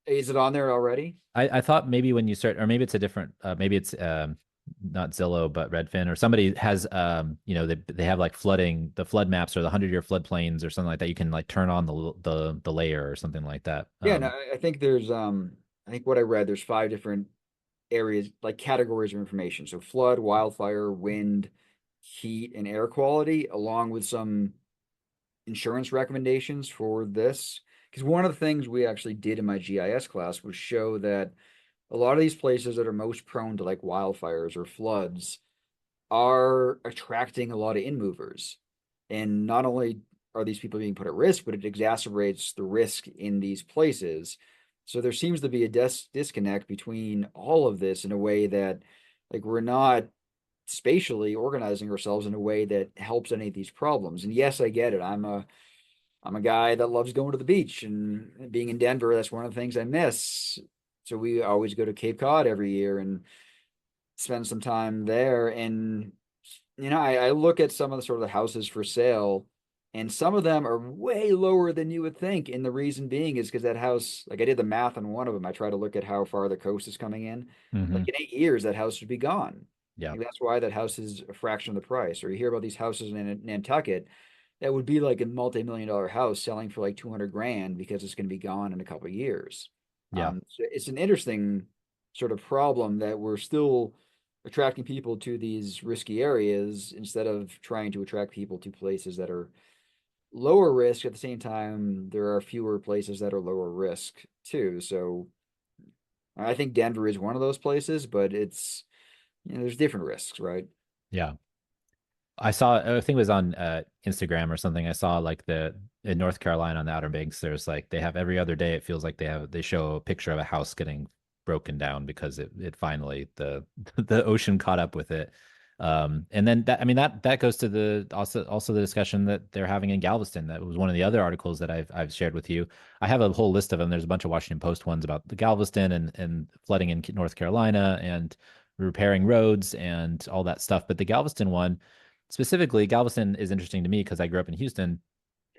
is it on there already? I thought maybe when you start, or maybe it's a different, maybe it's not Zillow, but Redfin, or somebody has, they have like flooding, the flood maps or the 100-year floodplains or something like that. You can like turn on the layer or something like that. Yeah, no, I think there's I think what I read, there's five different areas, like categories of information. So flood, wildfire, wind, heat, and air quality, along with some insurance recommendations for this. Because one of the things we actually did in my GIS class was show that a lot of these places that are most prone to like wildfires or floods are attracting a lot of in movers. And not only are these people being put at risk, but it exacerbates the risk in these places. So there seems to be a disconnect between all of this in a way that, like, we're not spatially organizing ourselves in a way that helps any of these problems. And yes, I get it. I'm a guy that loves going to the beach, and being in Denver, that's one of the things I miss. So we always go to Cape Cod every year and spend some time there. And I look at some of the sort of the houses for sale, and some of them are way lower than you would think. And the reason being is because that house, like I did the math on one of them, I try to look at how far the coast is coming in. Hmm. Like in 8 years, that house would be gone. Yeah, Like that's why that house is a fraction of the price. Or you hear about these houses in Nantucket that would be like a multi-million-dollar house selling for like 200 grand because it's going to be gone in a couple of years. yeah, So it's an interesting sort of problem that we're still attracting people to these risky areas instead of trying to attract people to places that are lower risk. At the same time, there are fewer places that are lower risk too. So I think Denver is one of those places, but it's, there's different risks, right? yeah. I think it was on Instagram or something. I saw like the in North Carolina on the Outer Banks, there's like they have every other day. It feels like they show a picture of a house getting broken down because it finally the ocean caught up with it. And then that I mean that goes to the also the discussion that they're having in Galveston. That was one of the other articles that I've shared with you. I have a whole list of them. There's a bunch of Washington Post ones about the Galveston and flooding in North Carolina and repairing roads and all that stuff. But the Galveston one specifically, Galveston is interesting to me because I grew up in Houston,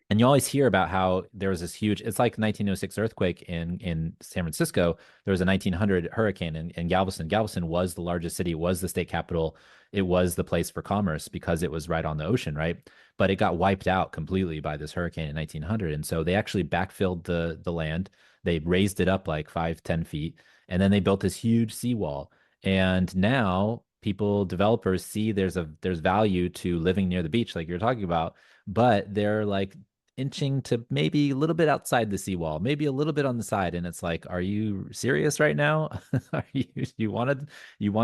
and you always hear about how there was this huge. It's like 1906 earthquake in San Francisco. There was a 1900 hurricane in Galveston. Galveston was the largest city, was the state capital. It was the place for commerce because it was right on the ocean, right? But it got wiped out completely by this hurricane in 1900, and so they actually backfilled the land. They raised it up like 5, 10 feet, and then they built this huge seawall. And now people, developers see there's value to living near the beach, like you're talking about, but they're like inching to maybe a little bit outside the seawall, maybe a little bit on the side. And it's like, are you serious right now? Are you want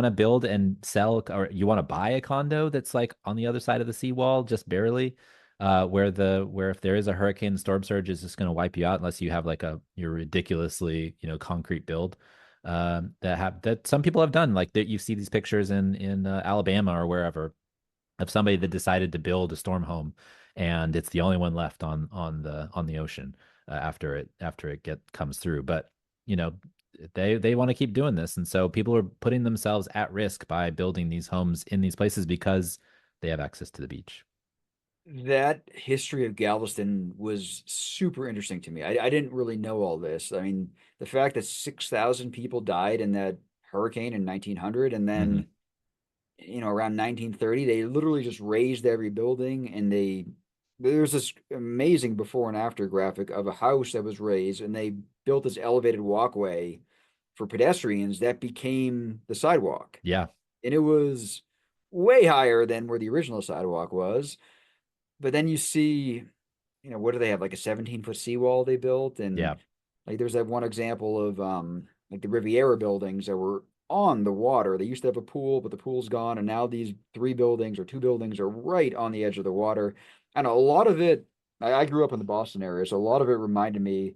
to build and sell, or you want to buy a condo that's like on the other side of the seawall, just barely, where if there is a hurricane, the storm surge is just going to wipe you out unless you have like your ridiculously, concrete build. That some people have done, like that you see these pictures in Alabama or wherever of somebody that decided to build a storm home, and it's the only one left on the ocean after it get comes through. But you know, they want to keep doing this, and so people are putting themselves at risk by building these homes in these places because they have access to the beach. That history of Galveston was super interesting to me. I didn't really know all this. I mean, the fact that 6,000 people died in that hurricane in 1900, and Hmm. then, around 1930, they literally just raised every building, and there's this amazing before and after graphic of a house that was raised, and they built this elevated walkway for pedestrians that became the sidewalk. Yeah. And it was way higher than where the original sidewalk was. But then you see, what do they have? Like a 17-foot seawall they built. And Yeah. like there's that one example of like the Riviera buildings that were on the water. They used to have a pool, but the pool's gone, and now these three buildings or two buildings are right on the edge of the water. And a lot of it, I grew up in the Boston area, so a lot of it reminded me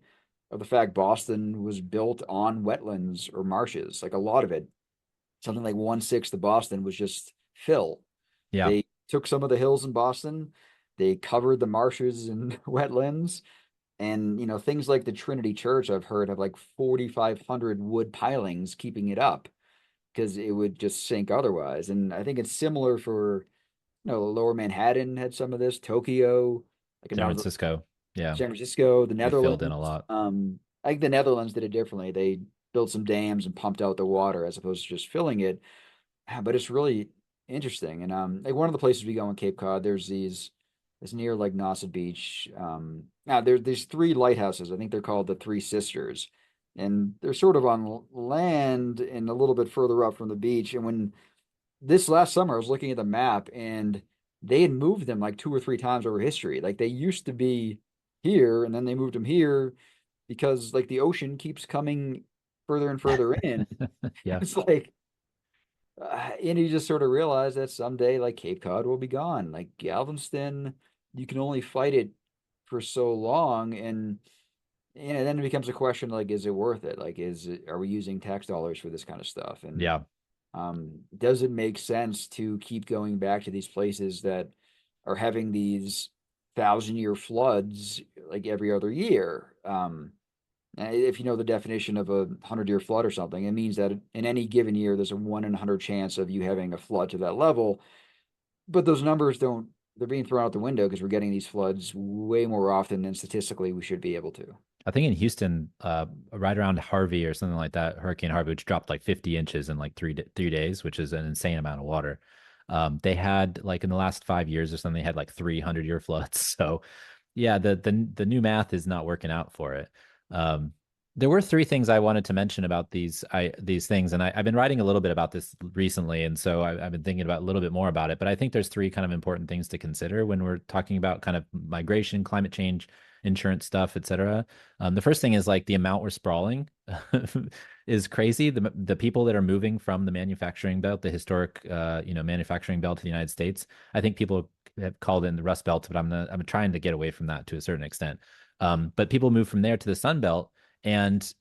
of the fact Boston was built on wetlands or marshes. Like a lot of it, something like 1/6 of Boston was just fill. Yeah. They took some of the hills in Boston, they covered the marshes and wetlands, and things like the Trinity Church I've heard have like 4,500 wood pilings keeping it up because it would just sink otherwise. And I think it's similar for Lower Manhattan had some of this, Tokyo, like San another Francisco. Yeah. San Francisco, the They filled in Netherlands. a lot. I think the Netherlands did it differently. They built some dams and pumped out the water as opposed to just filling it. But it's really interesting. And like one of the places we go in Cape Cod, there's these it's near like Nauset Beach. Now there's three lighthouses. I think they're called the Three Sisters. And they're sort of on land and a little bit further up from the beach. And when this last summer, I was looking at the map and they had moved them like two or three times over history. Like they used to be here and then they moved them here because like the ocean keeps coming further and further in. Yeah. It's like, and you just sort of realize that someday like Cape Cod will be gone. Like Galveston, you can only fight it for so long. And then it becomes a question like, is it worth it? Like, are we using tax dollars for this kind of stuff? And Yeah. does it make sense to keep going back to these places that are having these 1,000-year floods like every other year? If you know the definition of a 100-year flood or something, it means that in any given year, there's a 1 in 100 chance of you having a flood to that level. But those numbers don't, they're being thrown out the window because we're getting these floods way more often than statistically we should be able to. I think in Houston, right around Harvey or something like that, Hurricane Harvey, which dropped like 50 inches in like 3 days, which is an insane amount of water. They had like in the last 5 years or something, they had like 300-year floods. So yeah, the new math is not working out for it. Um, there were three things I wanted to mention about these things, and I've been writing a little bit about this recently, and so I've been thinking about a little bit more about it. But I think there's three kind of important things to consider when we're talking about kind of migration, climate change, insurance stuff, et cetera. The first thing is like the amount we're sprawling is crazy. The people that are moving from the manufacturing belt, the historic manufacturing belt to the United States, I think people have called it the Rust Belt, but I'm trying to get away from that to a certain extent. But people move from there to the Sun Belt, and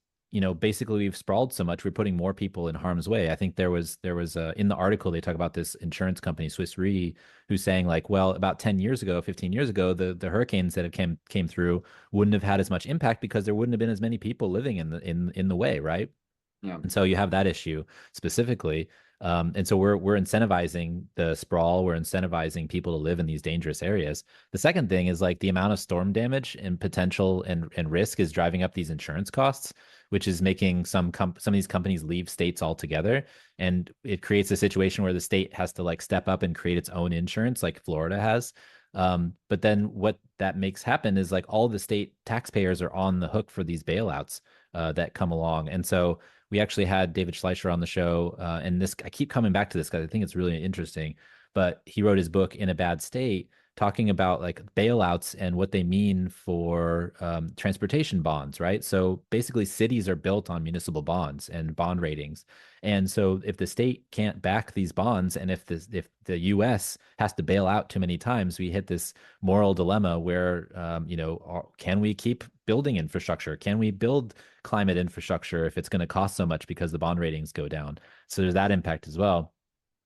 basically we've sprawled so much, we're putting more people in harm's way. I think there was in the article they talk about this insurance company, Swiss Re, who's saying like, well, about 10 years ago, 15 years ago, the hurricanes that have came through wouldn't have had as much impact because there wouldn't have been as many people living in the way, right? Yeah. And so you have that issue specifically. And so we're incentivizing the sprawl. We're incentivizing people to live in these dangerous areas. The second thing is like the amount of storm damage and potential and risk is driving up these insurance costs, which is making some of these companies leave states altogether. And it creates a situation where the state has to like step up and create its own insurance, like Florida has. But then what that makes happen is like all the state taxpayers are on the hook for these bailouts that come along. And so we actually had David Schleicher on the show, and this I keep coming back to this because I think it's really interesting. But he wrote his book In a Bad State, talking about like bailouts and what they mean for transportation bonds, right? So basically, cities are built on municipal bonds and bond ratings, and so if the state can't back these bonds, and if the U.S. has to bail out too many times, we hit this moral dilemma where can we keep building infrastructure? Can we build climate infrastructure if it's going to cost so much because the bond ratings go down? So there's that impact as well.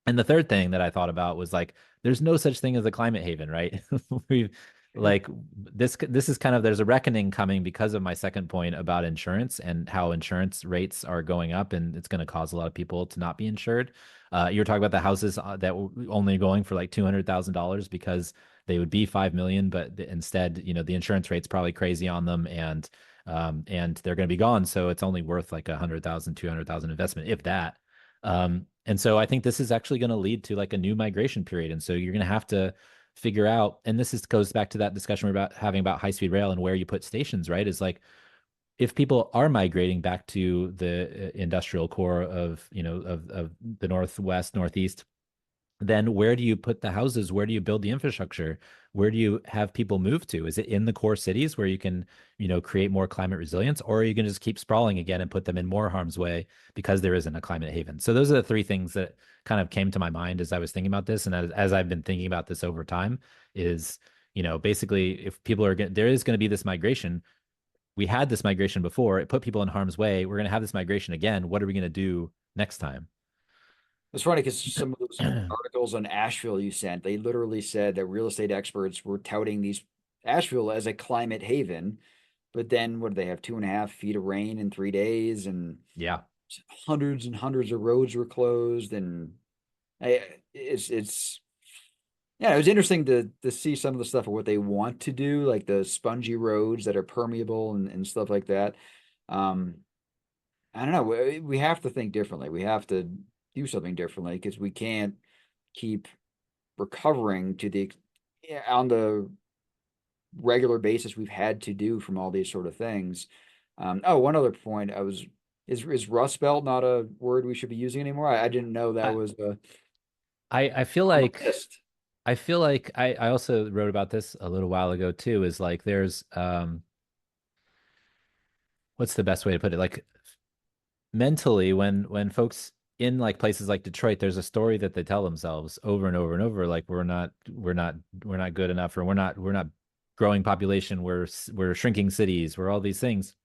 And the third thing that I thought about was like, there's no such thing as a climate haven, right? We've like this is kind of there's a reckoning coming because of my second point about insurance and how insurance rates are going up, and it's going to cause a lot of people to not be insured. You were talking about the houses that were only going for like $200,000 because they would be 5 million, but instead, the insurance rate's probably crazy on them, and they're going to be gone, so it's only worth like 100,000, 200,000 investment, if that. And so I think this is actually going to lead to like a new migration period. And so you're going to have to figure out, and this goes back to that discussion we're about having about high speed rail and where you put stations, right? Is like if people are migrating back to the industrial core of, of the Northwest, Northeast, then where do you put the houses? Where do you build the infrastructure? Where do you have people move to? Is it in the core cities where you can, create more climate resilience, or are you going to just keep sprawling again and put them in more harm's way because there isn't a climate haven? So those are the three things that kind of came to my mind as I was thinking about this, and as I've been thinking about this over time, is basically if people are there is going to be this migration. We had this migration before; it put people in harm's way. We're going to have this migration again. What are we going to do next time? It's funny because some of those articles on Asheville you sent, they literally said that real estate experts were touting these Asheville as a climate haven, but then what do they have, 2.5 feet of rain in 3 days, and Yeah. hundreds and hundreds of roads were closed, and it's yeah, it was interesting to see some of the stuff of what they want to do, like the spongy roads that are permeable and stuff like that. Um, I don't know. We have to think differently. We have to do something differently because we can't keep recovering to the yeah, on the regular basis we've had to do from all these sort of things. Oh, one other point, is Rust Belt not a word we should be using anymore? I didn't know that I was I feel on the like list. I also wrote about this a little while ago too, is like there's what's the best way to put it? Like mentally when folks in like places like Detroit, there's a story that they tell themselves over and over and over, like we're not good enough, or we're not growing population, we're shrinking cities, we're all these things.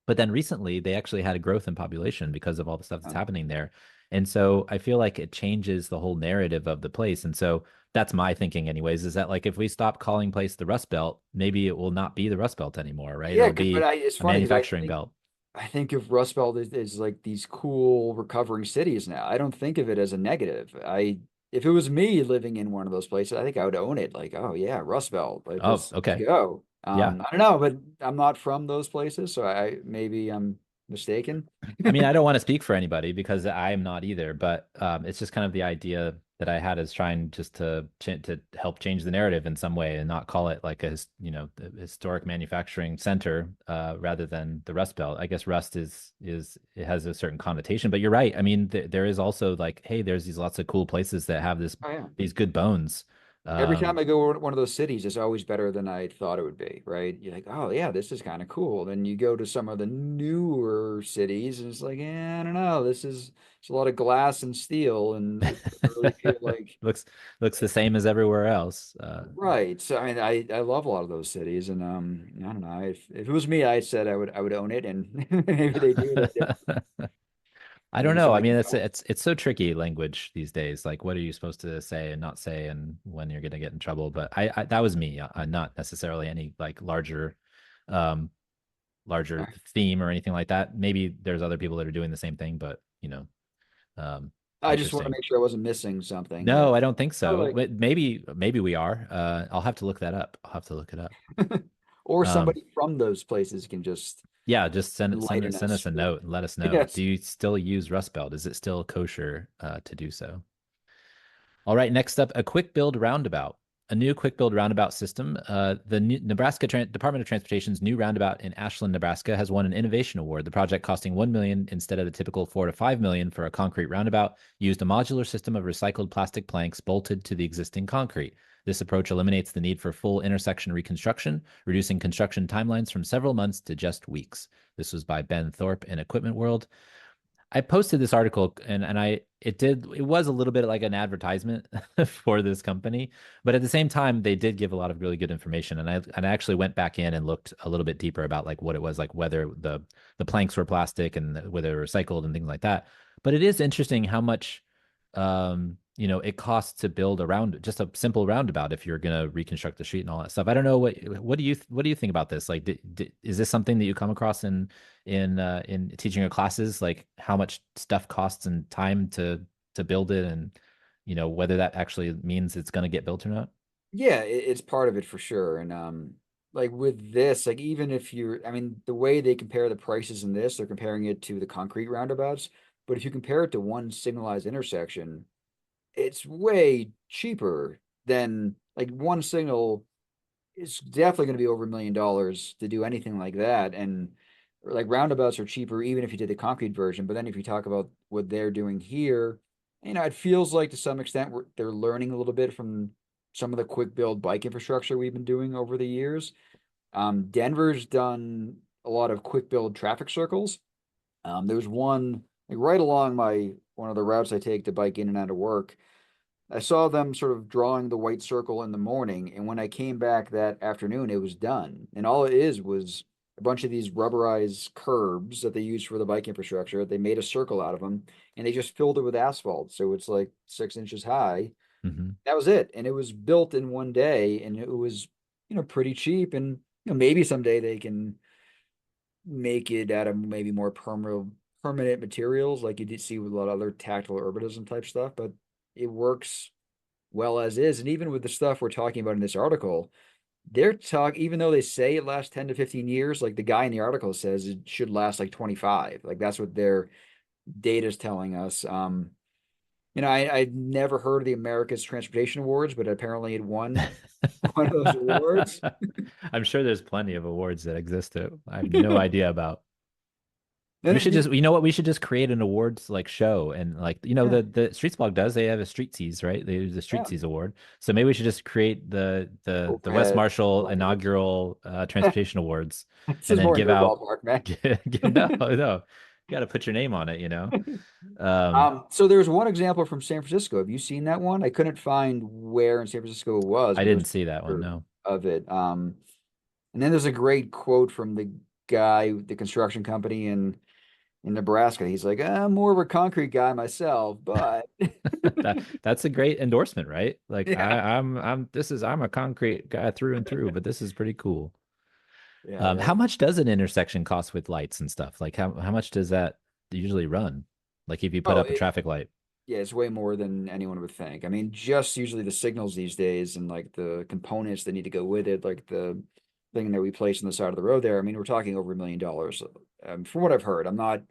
But then recently, they actually had a growth in population because of all the stuff that's Oh. happening there. And so I feel like it changes the whole narrative of the place. And so that's my thinking, anyways, is that like if we stop calling place the Rust Belt, maybe it will not be the Rust Belt anymore, right? Yeah, It'll but be it's a funny because manufacturing belt. I think of Rust Belt as like these cool recovering cities now. I don't think of it as a negative. I If it was me living in one of those places, I think I would own it. Like, oh yeah, Rust Belt. Like Oh, let's okay. go. Yeah. I don't know, but I'm not from those places, so I maybe I'm mistaken. I mean, I don't want to speak for anybody because I am not either, but it's just kind of the idea that I had is trying just to help change the narrative in some way and not call it like a historic manufacturing center rather than the Rust Belt. I guess Rust is it has a certain connotation, but you're right. I mean, there is also like, hey, there's these lots of cool places that have Oh yeah. these good bones. Every time Um, I go to one of those cities, it's always better than I thought it would be, right? You're like, oh yeah, this is kind of cool. Then you go to some of the newer cities, and it's like, yeah, I don't know. It's a lot of glass and steel, and it doesn't really feel like looks looks the same as everywhere else. right. So I mean, I love a lot of those cities, and I don't know. If it was me, I said I would own it, and maybe they do it at I don't maybe know. I somebody mean, can it's tell. it's it's so tricky language these days. Like, what are you supposed to say and not say, and when you're going to get in trouble? But I that was me, not necessarily any like um, larger theme or anything like that. Maybe there's other people that are doing the same thing, but I just want to interesting. make sure I wasn't missing something that No, I don't think oh, so. like But maybe we are. I'll have to look that up. I'll have to look it up. or Um, somebody from those places can just yeah, just enlighten send us us a with note and let us know. Do yes. you still use Rust Belt? Is it still kosher to do so? All right, next up, a quick build roundabout. A new quick build roundabout system. The Nebraska Department of Transportation's new roundabout in Ashland, Nebraska, has won an innovation award. The project, costing $1 million instead of the typical $4 to $5 million for a concrete roundabout, used a modular system of recycled plastic planks bolted to the existing concrete. This approach eliminates the need for full intersection reconstruction, reducing construction timelines from several months to just weeks. This was by Ben Thorpe in Equipment World. I posted this article, and it was a little bit like an advertisement for this company, but at the same time they did give a lot of really good information, and I actually went back in and looked a little bit deeper about like what it was, like whether the planks were plastic and whether they were recycled and things like that. But it is interesting how much it costs to build around just a simple roundabout if you're going to reconstruct the street and all that stuff. I don't know what do you think about this? Like, is this something that you come across in teaching your classes, like how much stuff costs and time to build it, and whether that actually means it's going to get built or not? Yeah, it's part of it for sure. And like with this, like even if you're I mean, the way they compare the prices in this, they're comparing it to the concrete roundabouts. But if you compare it to one signalized intersection, it's way cheaper than like one signal. It's definitely going to be over $1 million to do anything like that. And like roundabouts are cheaper even if you did the concrete version. But then if you talk about what they're doing here, it feels like to some extent they're learning a little bit from some of the quick build bike infrastructure we've been doing over the years. Denver's done a lot of quick build traffic circles. There's one like right along my one of the routes I take to bike in and out of work. I saw them sort of drawing the white circle in the morning, and when I came back that afternoon, it was done. And all it is was a bunch of these rubberized curbs that they use for the bike infrastructure. They made a circle out of them, and they just filled it with asphalt, so it's like 6 inches high. Hmm. That was it, and it was built in one day, and it was pretty cheap. And maybe someday they can make it out of maybe more permanent materials, like you did see with a lot of other tactile urbanism type stuff, but it works well as is. And even with the stuff we're talking about in this article, even though they say it lasts 10 to 15 years, like the guy in the article says it should last like 25. Like that's what their data is telling us. I'd never heard of the America's Transportation Awards, but apparently it won one of those awards. I'm sure there's plenty of awards that exist that I have no idea about. Then We it should did, just, you know what? We should just create an awards like show and like, yeah, the Streets Blog does. They have a Street Seas, right? They do the Street yeah. Seas award. So maybe we should just create the Wes Overhead Marshall awards. inaugural transportation awards, This and is then more in give your out. ballpark, man. No, you got to put your name on it. Um, So there's one example from San Francisco. Have you seen that one? I couldn't find where in San Francisco it was, I but there didn't was see a that one. picture No. of it. And then there's a great quote from the guy, the construction company in Nebraska. He's like, I'm more of a concrete guy myself, but That's a great endorsement, right? Like yeah, I'm a concrete guy through and through, but this is pretty cool. yeah, How that much does an intersection cost with lights and stuff? Like how much does that usually run? Like if you put oh up a it traffic light. yeah, it's way more than anyone would think. I mean, just usually the signals these days and like the components that need to go with it, like the thing that we place on the side of the road there. I mean, we're talking over $1 million. From what I've heard, I'm not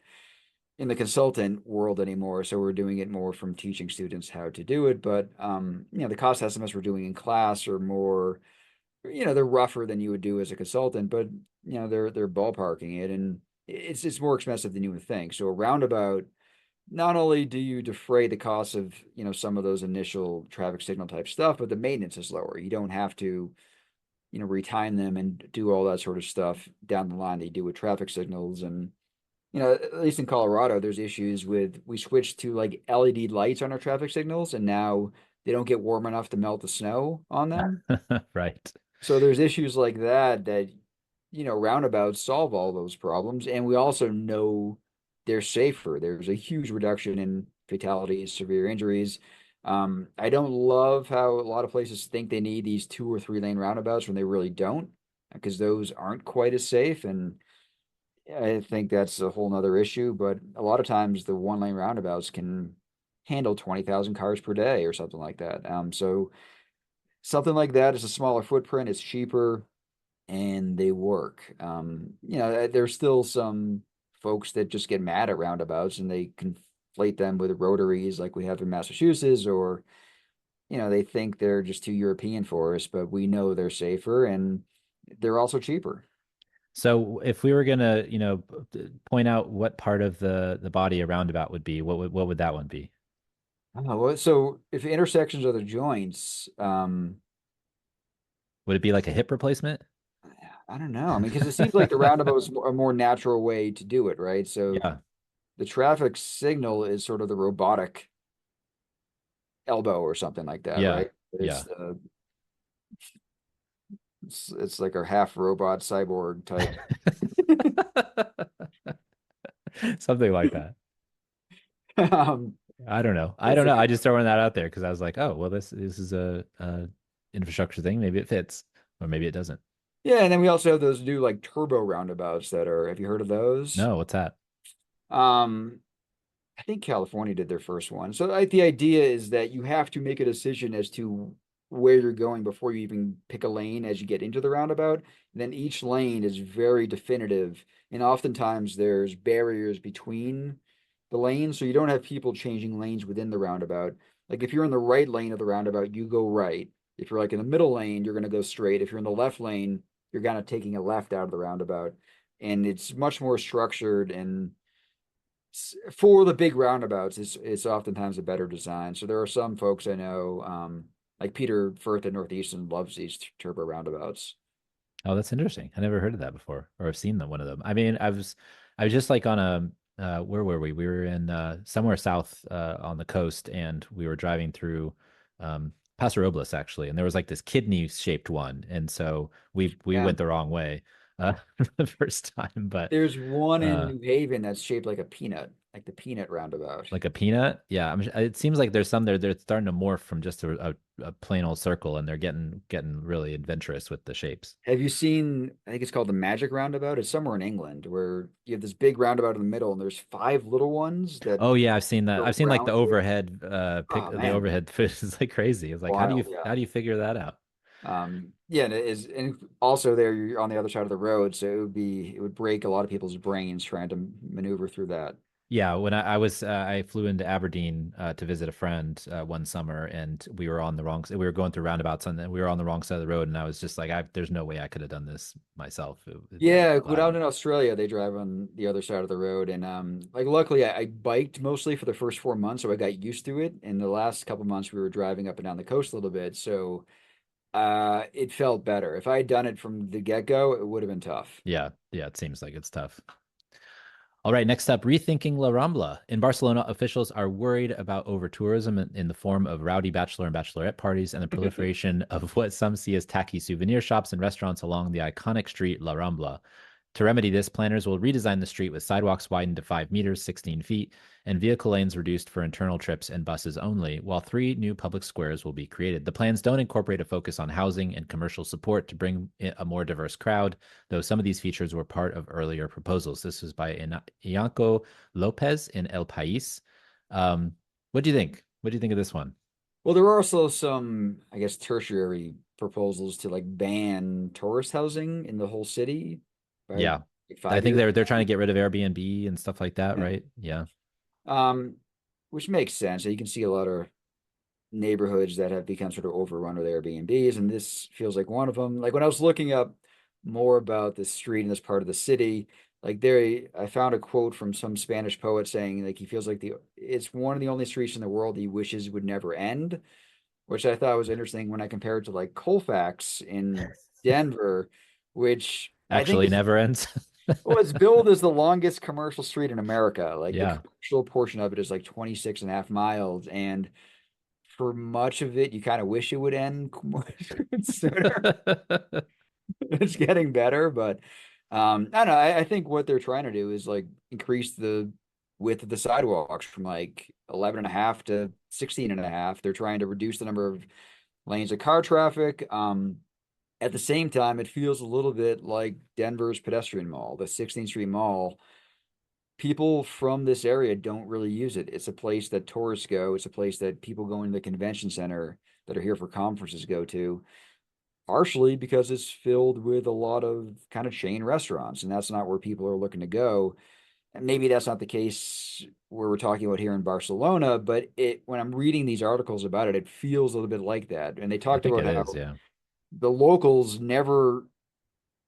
in the consultant world anymore, so we're doing it more from teaching students how to do it. But the cost estimates we're doing in class are more, they're rougher than you would do as a consultant, but they're ballparking it, and it's more expensive than you would think. So a roundabout, not only do you defray the cost of some of those initial traffic signal type stuff, but the maintenance is lower. You don't have to retime them and do all that sort of stuff down the line that you do with traffic signals. And at least in Colorado, there's issues with we switched to like LED lights on our traffic signals, and now they don't get warm enough to melt the snow on them. Right. So there's issues like that roundabouts solve all those problems, and we also know they're safer. There's a huge reduction in fatalities, severe injuries. I don't love how a lot of places think they need these 2 or 3 lane roundabouts when they really don't, because those aren't quite as safe. And I think that's a whole nother issue. But a lot of times the 1 lane roundabouts can handle 20,000 cars per day or something like that. So something like that is a smaller footprint, it's cheaper, and they work. There's still some folks that just get mad at roundabouts and they conflate them with rotaries like we have in Massachusetts, or they think they're just too European for us, but we know they're safer and they're also cheaper. So if we were gonna, point out what part of the body a roundabout would be, what would that one be? Oh, well, so if intersections are the joints, Would it be like a hip replacement? I don't know. I mean, because it seems like the roundabout is a more natural way to do it, right? So Yeah. the traffic signal is sort of the robotic elbow or something like that, Yeah. right? It's Yeah. the it's like a half robot cyborg type. Something like that. um, I don't know. I it's don't know. like I just throwing that out there because I was like, oh, well, this is a infrastructure thing. Maybe it fits, or maybe it doesn't. yeah, and then we also have those new like turbo roundabouts that are. Have you heard of those? No, what's that? Um, I think California did their first one. So like the idea is that you have to make a decision as to where you're going before you even pick a lane as you get into the roundabout. Then each lane is very definitive, and oftentimes there's barriers between the lanes, so you don't have people changing lanes within the roundabout. Like if you're in the right lane of the roundabout, you go right. If you're like in the middle lane, you're going to go straight. If you're in the left lane, you're kind of taking a left out of the roundabout. and it's much more structured, and for the big roundabouts, it's oftentimes a better design. So there are some folks I know, like Peter Firth at Northeastern loves these turbo roundabouts. Oh, that's interesting. I never heard of that before, or I've seen one of them. I mean, I was just like on a, where were we? We were in somewhere south on the coast, and we were driving through Paso Robles actually, and there was like this kidney shaped one, and so we Yeah. went the wrong way the first time, but There's one in uh, New Haven that's shaped like a peanut, like the peanut roundabout. like a peanut. Yeah, it seems like there's some there. They're starting to morph from just a plain old circle, and they're getting really adventurous with the shapes. Have you seen, I think it's called the Magic Roundabout. It's somewhere in England where you have this big roundabout in the middle and there's five little ones that Oh yeah, I've seen that. go I've seen like the around it. overhead Oh the man, overhead fish is like crazy. It's like wild, yeah. how do you figure that out? Yeah, and it is, and also there you're on the other side of the road, so it would break a lot of people's brains trying to maneuver through that. Yeah, when I flew into Aberdeen to visit a friend one summer, and we were on the wrong we were going through roundabouts, and then we were on the wrong side of the road, and I was just like, there's no way I could have done this myself. I'm Yeah, when glad. out in Australia, they drive on the other side of the road, and like luckily I biked mostly for the first 4 months, so I got used to it. And the last couple months, we were driving up and down the coast a little bit, so it felt better. If I had done it from the get-go, it would have been tough. Yeah, yeah, it seems like it's tough. All right, next up, rethinking La Rambla. In Barcelona, officials are worried about over-tourism in the form of rowdy bachelor and bachelorette parties and the proliferation of what some see as tacky souvenir shops and restaurants along the iconic street La Rambla. To remedy this, planners will redesign the street with sidewalks widened to 5 meters, 16 feet, and vehicle lanes reduced for internal trips and buses only, while 3 new public squares will be created. The plans don't incorporate a focus on housing and commercial support to bring a more diverse crowd, though some of these features were part of earlier proposals. This was by Ianco Lopez in El País. Um, what do you think? What do you think of this one? Well, there are also some, I guess, tertiary proposals to like ban tourist housing in the whole city by Yeah. like I 5 years think they're from trying to now. get rid of Airbnb and stuff like that, Yeah. right? Yeah. Um, which makes sense. You can see a lot of neighborhoods that have become sort of overrun with Airbnbs, and this feels like one of them. Like when I was looking up more about this street in this part of the city, like there, I found a quote from some Spanish poet saying like he feels like the it's one of the only streets in the world he wishes would never end, which I thought was interesting when I compared to like Colfax in Denver, which I think Actually is never ends. well, it's billed as the longest commercial street in America. Like the Yeah. commercial portion of it is like 26 and a half miles. And for much of it, you kind of wish it would end sooner. It's getting better, but I don't know. I think what they're trying to do is like increase the width of the sidewalks from like 11 and a half to 16 and a half. They're trying to reduce the number of lanes of car traffic. At the same time, it feels a little bit like Denver's pedestrian mall, the 16th Street Mall. People from this area don't really use it. It's a place that tourists go. It's a place that people going to the convention center that are here for conferences go to, partially because it's filled with a lot of kind of chain restaurants, and that's not where people are looking to go. And maybe that's not the case where we're talking about here in Barcelona, but it when I'm reading these articles about it, it feels a little bit like that. And they I talked think about it is, how yeah. the locals never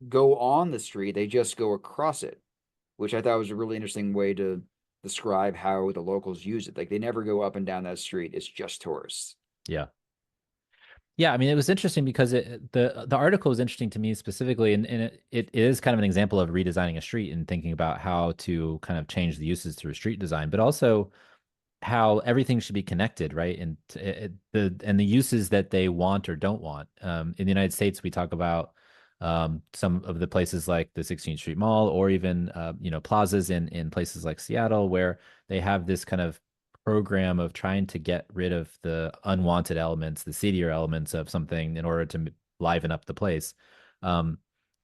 go on the street, they just go across it, which I thought was a really interesting way to describe how the locals use it. Like they never go up and down that street. It's just tourists. Yeah. Yeah, I mean, it was interesting because the article was interesting to me specifically, and it is kind of an example of redesigning a street and thinking about how to kind of change the uses through street design, but also how everything should be connected, right? And the uses that they want or don't want. In the United States, we talk about some of the places like the 16th Street Mall, or even plazas in places like Seattle, where they have this kind of program of trying to get rid of the unwanted elements, the seedier elements of something in order to liven up the place. Um,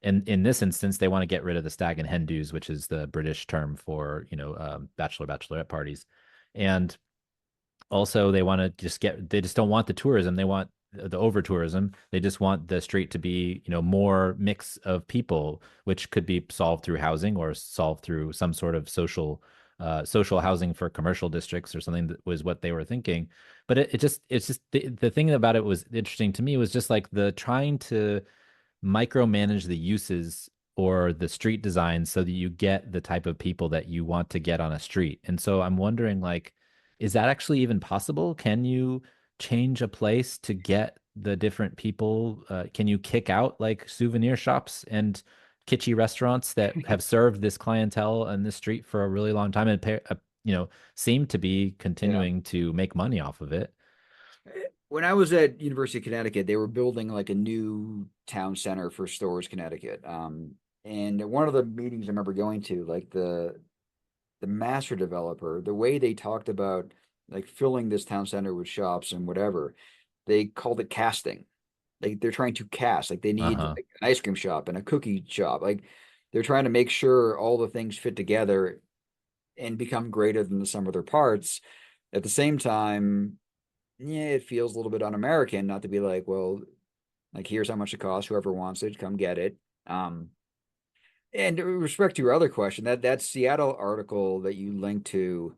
and in this instance, they want to get rid of the stag and hen do's, which is the British term for bachelorette parties. And also they want to they just don't want the tourism. They want the over tourism. They just want the street to be, more mix of people, which could be solved through housing or solved through some sort of social housing for commercial districts or something. That was what they were thinking. But it's just the thing about it was interesting to me was just like the trying to micromanage the uses or the street design so that you get the type of people that you want to get on a street. And so I'm wondering, like, is that actually even possible? Can you change a place to get the different people? Can you kick out like souvenir shops and kitschy restaurants that have served this clientele on this street for a really long time and seem to be Yeah. continuing to make money off of it? When I was at University of Connecticut, they were building like a new town center for Storrs, Connecticut. And one of the meetings I remember going to, like the master developer, the way they talked about like filling this town center with shops and whatever, they called it casting. Like they're trying to cast, like they need Uh-huh. like an ice cream shop and a cookie shop. Like they're trying to make sure all the things fit together and become greater than the sum of their parts. At the same time, yeah, it feels a little bit un-American not to be like, well, like here's how much it costs. Whoever wants it, come get it. And with respect to your other question, that Seattle article that you linked to,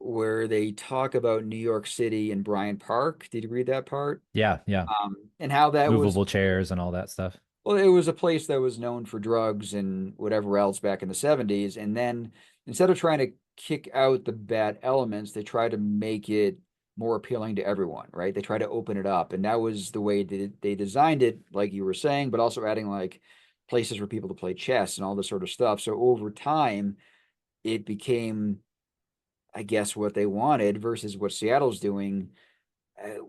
where they talk about New York City and Bryant Park. Did you read that part? Yeah, yeah. And how that was, Movable chairs and all that stuff. well, it was a place that was known for drugs and whatever else back in the 70s. And then instead of trying to kick out the bad elements, they try to make it more appealing to everyone, right? They try to open it up. And that was the way they designed it, like you were saying, but also adding like places for people to play chess and all this sort of stuff. So over time, it became, I guess, what they wanted versus what Seattle's doing. Uh,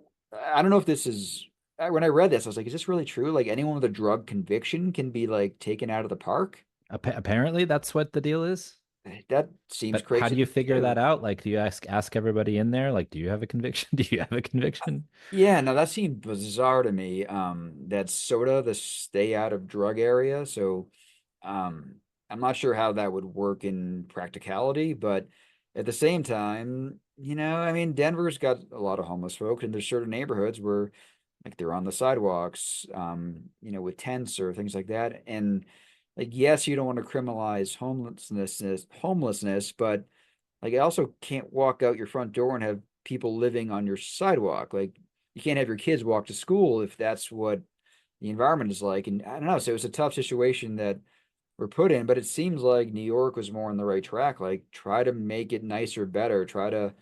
I don't know if this is, when I read this, I was like, is this really true? Like anyone with a drug conviction can be like taken out of the park? Apparently, that's what the deal is. That seems But how crazy do to you me figure that too. out? Like, do you ask everybody in there? Like, do you have a conviction? Do you have a conviction? Yeah, no, that seemed bizarre to me. That's sort of the stay out of drug area. So, um, I'm not sure how that would work in practicality, but at the same time, I mean, Denver's got a lot of homeless folks, and there's certain neighborhoods where like they're on the sidewalks, with tents or things like that. And like, yes, you don't want to criminalize homelessness, but like, I also can't walk out your front door and have people living on your sidewalk. Like, you can't have your kids walk to school if that's what the environment is like. And I don't know. So it was a tough situation that we're put in, but it seems like New York was more on the right track. Like, try to make it nicer, better, try to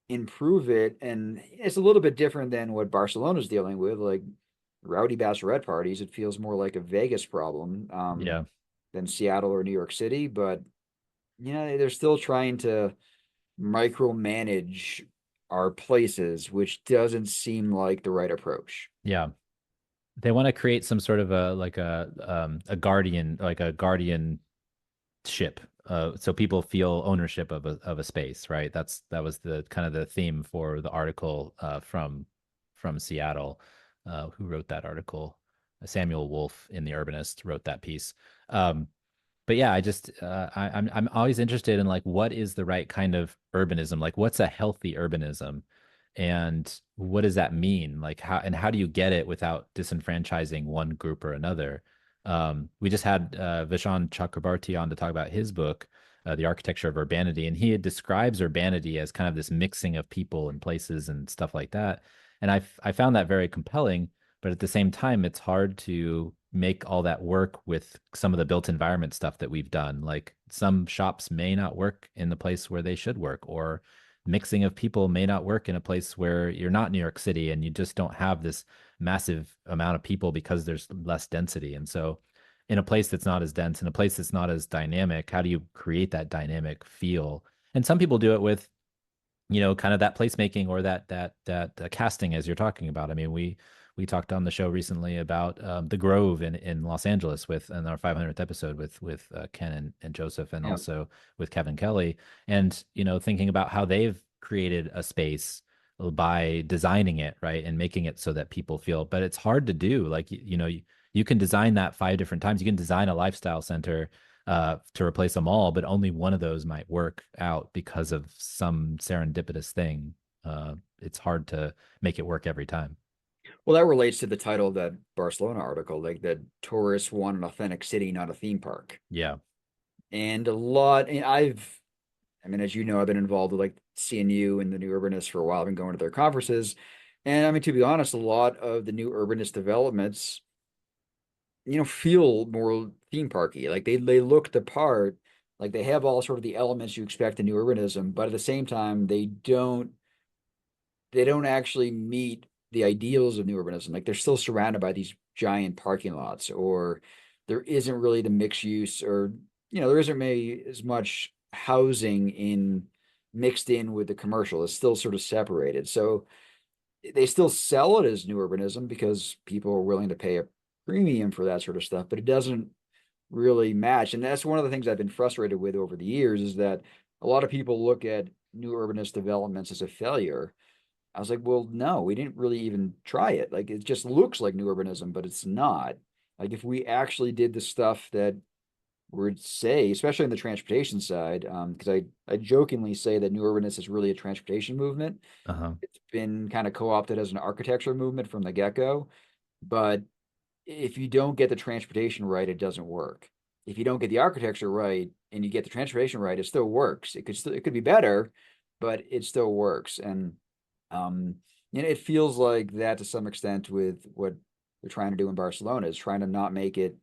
improve it. And it's a little bit different than what Barcelona's dealing with, like rowdy bachelorette parties. It feels more like a Vegas problem, Yeah. than Seattle or New York City. But, they're still trying to micromanage our places, which doesn't seem like the right approach. Yeah. They want to create some sort of a guardian, like a guardianship, so people feel ownership of a space, right? That was the kind of the theme for the article from Seattle. Who wrote that article? Samuel Wolf in the Urbanist wrote that piece. Um, but yeah, I'm always interested in like what is the right kind of urbanism? Like what's a healthy urbanism? And what does that mean? Like how do you get it without disenfranchising one group or another? We just had Vishaan Chakrabarti on to talk about his book, The Architecture of Urbanity, and he describes urbanity as kind of this mixing of people and places and stuff like that. And I found that very compelling, but at the same time, it's hard to make all that work with some of the built environment stuff that we've done. Like some shops may not work in the place where they should work, or mixing of people may not work in a place where you're not New York City and you just don't have this massive amount of people because there's less density. And so, in a place that's not as dense, in a place that's not as dynamic, how do you create that dynamic feel? And some people do it with kind of that placemaking or that casting as you're talking about. I mean, we talked on the show recently about the Grove in Los Angeles with in our 500th episode with Ken and Joseph, and Yeah. also with Kevin Kelly, and thinking about how they've created a space by designing it right and making it so that people feel. But it's hard to do. Like you can design that five different times. You can design a lifestyle center to replace them all, but only one of those might work out because of some serendipitous thing. It's hard to make it work every time. Well, that relates to the title of that Barcelona article, like that tourists want an authentic city, not a theme park. Yeah. And a lot, and I mean, as you know, I've been involved with like CNU and the New Urbanists for a while. I've been going to their conferences. And I mean, to be honest, a lot of the new urbanist developments, feel more theme parky. Like they look the part, like they have all sort of the elements you expect in new urbanism, but at the same time they don't actually meet the ideals of new urbanism. Like they're still surrounded by these giant parking lots, or there isn't really the mixed use, or there isn't maybe as much housing in mixed in with the commercial. It's still sort of separated. So they still sell it as new urbanism because people are willing to pay a premium for that sort of stuff, but it doesn't really match. And that's one of the things I've been frustrated with over the years is that a lot of people look at new urbanist developments as a failure. I was like, well, no, we didn't really even try it. Like it just looks like new urbanism, but it's not. Like if we actually did the stuff that would say, especially on the transportation side, because I jokingly say that new urbanism is really a transportation movement. Uh-huh. It's been kind of co-opted as an architecture movement from the get-go, but if you don't get the transportation right, it doesn't work. If you don't get the architecture right and you get the transportation right, it still works. It could be better, but it still works. And um, it feels like that to some extent with what they're trying to do in Barcelona is trying to not make it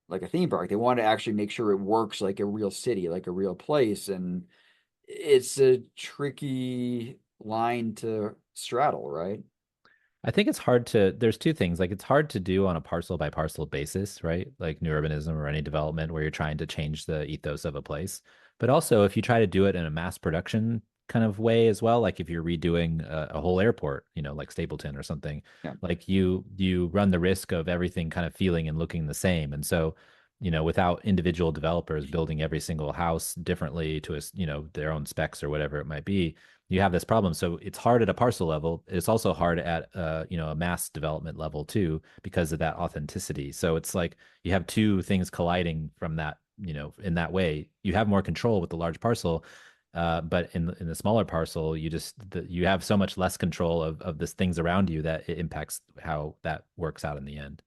like a theme park. They want to actually make sure it works like a real city, like a real place. And it's a tricky line to straddle, right? I think it's hard to, there's two things. Like it's hard to do on a parcel by parcel basis, right? Like new urbanism or any development where you're trying to change the ethos of a place. But also if you try to do it in a mass production kind of way as well, like if you're redoing a whole airport, like Stapleton or something, Yeah. like you run the risk of everything kind of feeling and looking the same. And so, without individual developers building every single house differently to a, their own specs or whatever it might be, you have this problem. So it's hard at a parcel level. It's also hard at a mass development level too because of that authenticity. So it's like you have two things colliding from that, in that way. You have more control with the large parcel, but in the smaller parcel, you have so much less control of this things around you that it impacts how that works out in the end.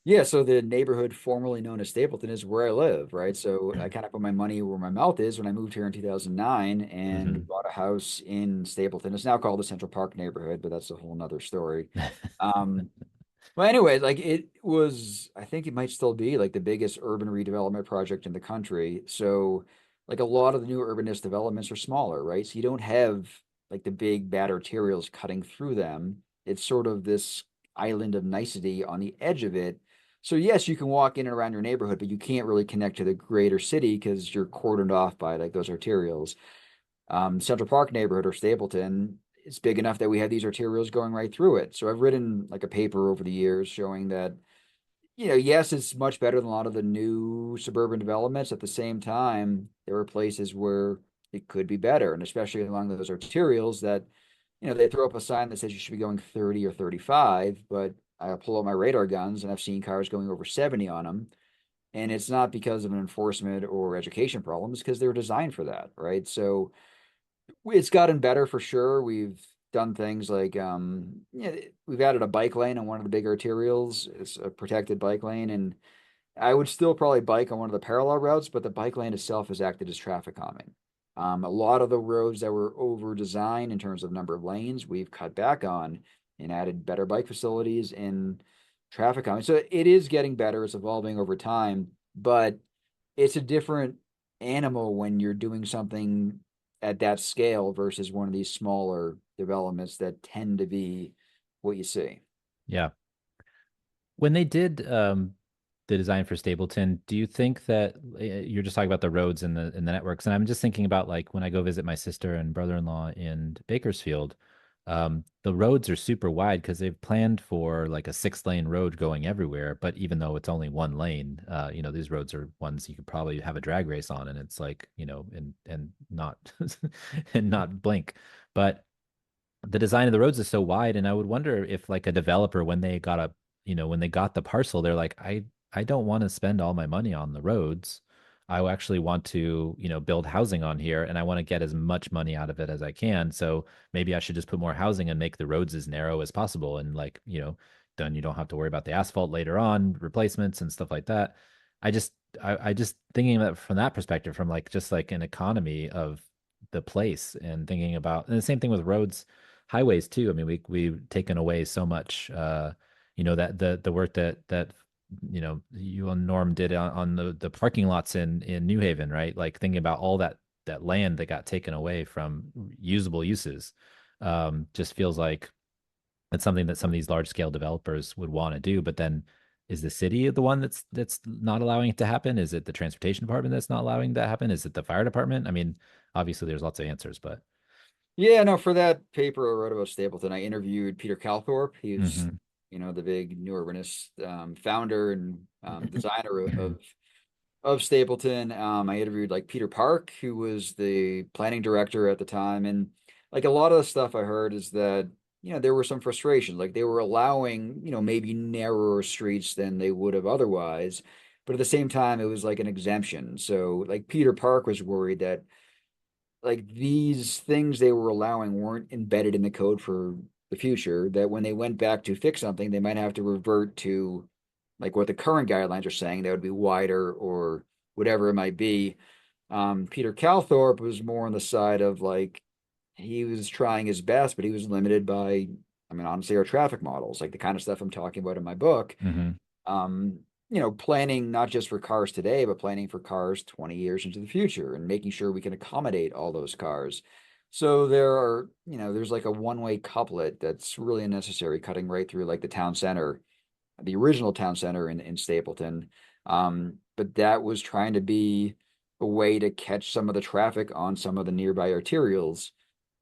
Yeah, so the neighborhood formerly known as Stapleton is where I live, right? So I kind of put my money where my mouth is when I moved here in 2009 and Hmm. bought a house in Stapleton. It's now called the Central Park neighborhood, but that's a whole nother story. Um, well, anyway, like it was, I think it might still be like the biggest urban redevelopment project in the country. So, like a lot of the new urbanist developments are smaller, right? So you don't have like the big bad arterials cutting through them. It's sort of this island of nicety on the edge of it. So, yes, you can walk in and around your neighborhood, but you can't really connect to the greater city because you're cordoned off by like those arterials. Central Park neighborhood or Stapleton, it's big enough that we have these arterials going right through it. So I've written like a paper over the years showing that, yes, it's much better than a lot of the new suburban developments. At the same time, there are places where it could be better, and especially along those arterials that, they throw up a sign that says you should be going 30 or 35, but I pull out my radar guns and I've seen cars going over 70 on them. And it's not because of an enforcement or education problem, it's because they were designed for that, right? So it's gotten better for sure. We've done things like yeah, we've added a bike lane on one of the big arterials. It's a protected bike lane, and I would still probably bike on one of the parallel routes, but the bike lane itself has acted as traffic calming. A lot of the roads that were over designed in terms of number of lanes, we've cut back on and added better bike facilities and traffic calming. So it is getting better. It's evolving over time, but it's a different animal when you're doing something at that scale versus one of these smaller developments that tend to be what you see. Yeah. When they did the design for Stapleton, do you think that you're just talking about the roads and the networks? And I'm just thinking about like when I go visit my sister and brother-in-law in Bakersfield, the roads are super wide because they've planned for like a 6-lane road going everywhere. But even though it's only one lane, these roads are ones you could probably have a drag race on, and it's like, and not and not blink. But the design of the roads is so wide, and I would wonder if like a developer when they got the parcel, they're like, I don't want to spend all my money on the roads. I actually want to, build housing on here, and I want to get as much money out of it as I can. So maybe I should just put more housing and make the roads as narrow as possible, and like, then you don't have to worry about the asphalt later on, replacements and stuff like that. I just thinking about it from that perspective, from like just like an economy of the place, and thinking about, and the same thing with roads, highways too. I mean, we've taken away so much, that the work that you and Norm did on the parking lots in New Haven, right? Like thinking about all that land that got taken away from usable uses, just feels like it's something that some of these large scale developers would want to do. But then, is the city the one that's not allowing it to happen? Is it the transportation department that's not allowing that to happen? Is it the fire department? I mean, obviously there's lots of answers, but Yeah, no, for that paper I wrote about Stapleton, I interviewed Peter Calthorpe. He's, hmm the big new urbanist founder and designer of Stapleton. I interviewed like Peter Park, who was the planning director at the time, and like a lot of the stuff I heard is that there were some frustrations, like they were allowing maybe narrower streets than they would have otherwise, but at the same time it was like an exemption. So like Peter Park was worried that like these things they were allowing weren't embedded in the code for the future, that when they went back to fix something, they might have to revert to like what the current guidelines are saying that would be wider or whatever it might be. Peter Calthorpe was more on the side of like he was trying his best, but he was limited by, I mean, honestly, our traffic models, like the kind of stuff I'm talking about in my book. hmm um, planning not just for cars today, but planning for cars 20 years into the future and making sure we can accommodate all those cars. So there's like a one-way couplet that's really unnecessary, cutting right through like the town center, the original town center in Stapleton. But that was trying to be a way to catch some of the traffic on some of the nearby arterials,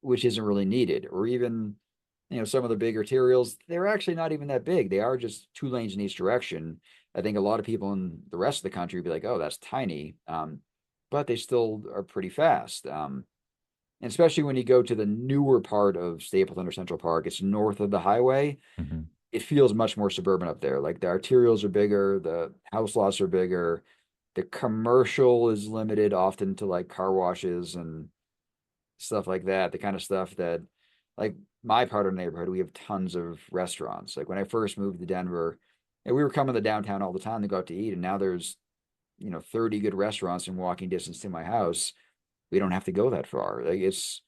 which isn't really needed. Or even, some of the big arterials, they're actually not even that big. They are just two lanes in each direction. I think a lot of people in the rest of the country would be like, oh, that's tiny. But they still are pretty fast. And especially when you go to the newer part of Stapleton or Central Park, it's north of the highway. hmm It feels much more suburban up there. Like the arterials are bigger, the house lots are bigger, the commercial is limited often to like car washes and stuff like that. The kind of stuff that, like my part of the neighborhood, we have tons of restaurants. Like when I first moved to Denver, and we were coming to downtown all the time to go out to eat, and now there's 30 good restaurants in walking distance to my house. We don't have to go that far. Like it's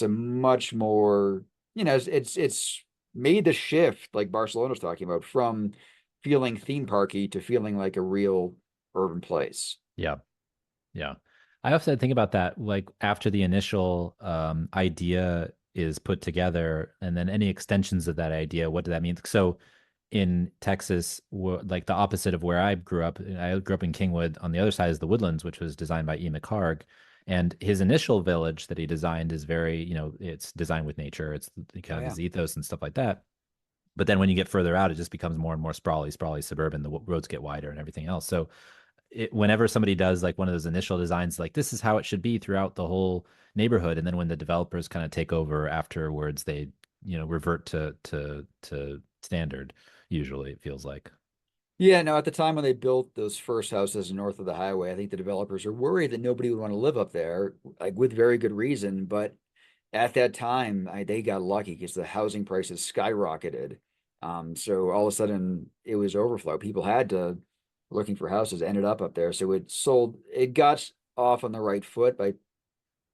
a much more, it's made the shift like Barcelona's talking about from feeling theme parky to feeling like a real urban place. yeah, yeah. I often think about that, like after the initial idea is put together, and then any extensions of that idea. What does that mean? So in Texas, like the opposite of where I grew up in Kingwood. On the other side is the Woodlands, which was designed by E. McHarg. And his initial village that he designed is very, it's designed with nature. It's Oh kind of yeah. his ethos and stuff like that. But then when you get further out, it just becomes more and more sprawly suburban. The roads get wider and everything else. So whenever somebody does like one of those initial designs, like this is how it should be throughout the whole neighborhood, and then when the developers kind of take over afterwards, they revert to standard. Usually, it feels like. Yeah, no, at the time when they built those first houses north of the highway, I think the developers were worried that nobody would want to live up there, like with very good reason. But at that time, they got lucky because the housing prices skyrocketed. So all of a sudden it was overflow. People had to looking for houses, ended up there. So it got off on the right foot by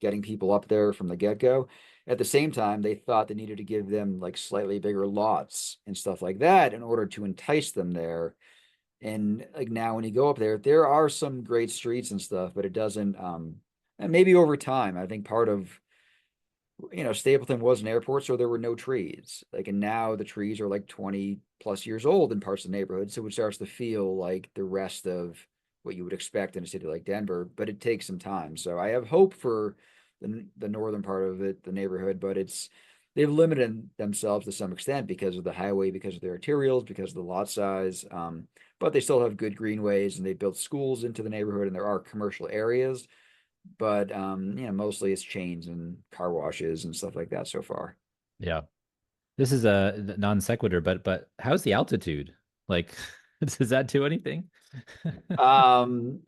getting people up there from the get-go. At the same time, they thought they needed to give them like slightly bigger lots and stuff like that in order to entice them there. And like now when you go up there, there are some great streets and stuff, but it doesn't and maybe over time, I think part of Stapleton was an airport, so there were no trees. Like, and now the trees are like 20 plus years old in parts of the neighborhood. So it starts to feel like the rest of what you would expect in a city like Denver, but it takes some time. So I have hope for the northern part of it, the neighborhood, but they've limited themselves to some extent because of the highway, because of their arterials, because of the lot size. But they still have good greenways and they built schools into the neighborhood and there are commercial areas, but mostly it's chains and car washes and stuff like that so far. Yeah. This is a non sequitur, but how's the altitude? Like, does that do anything? Um,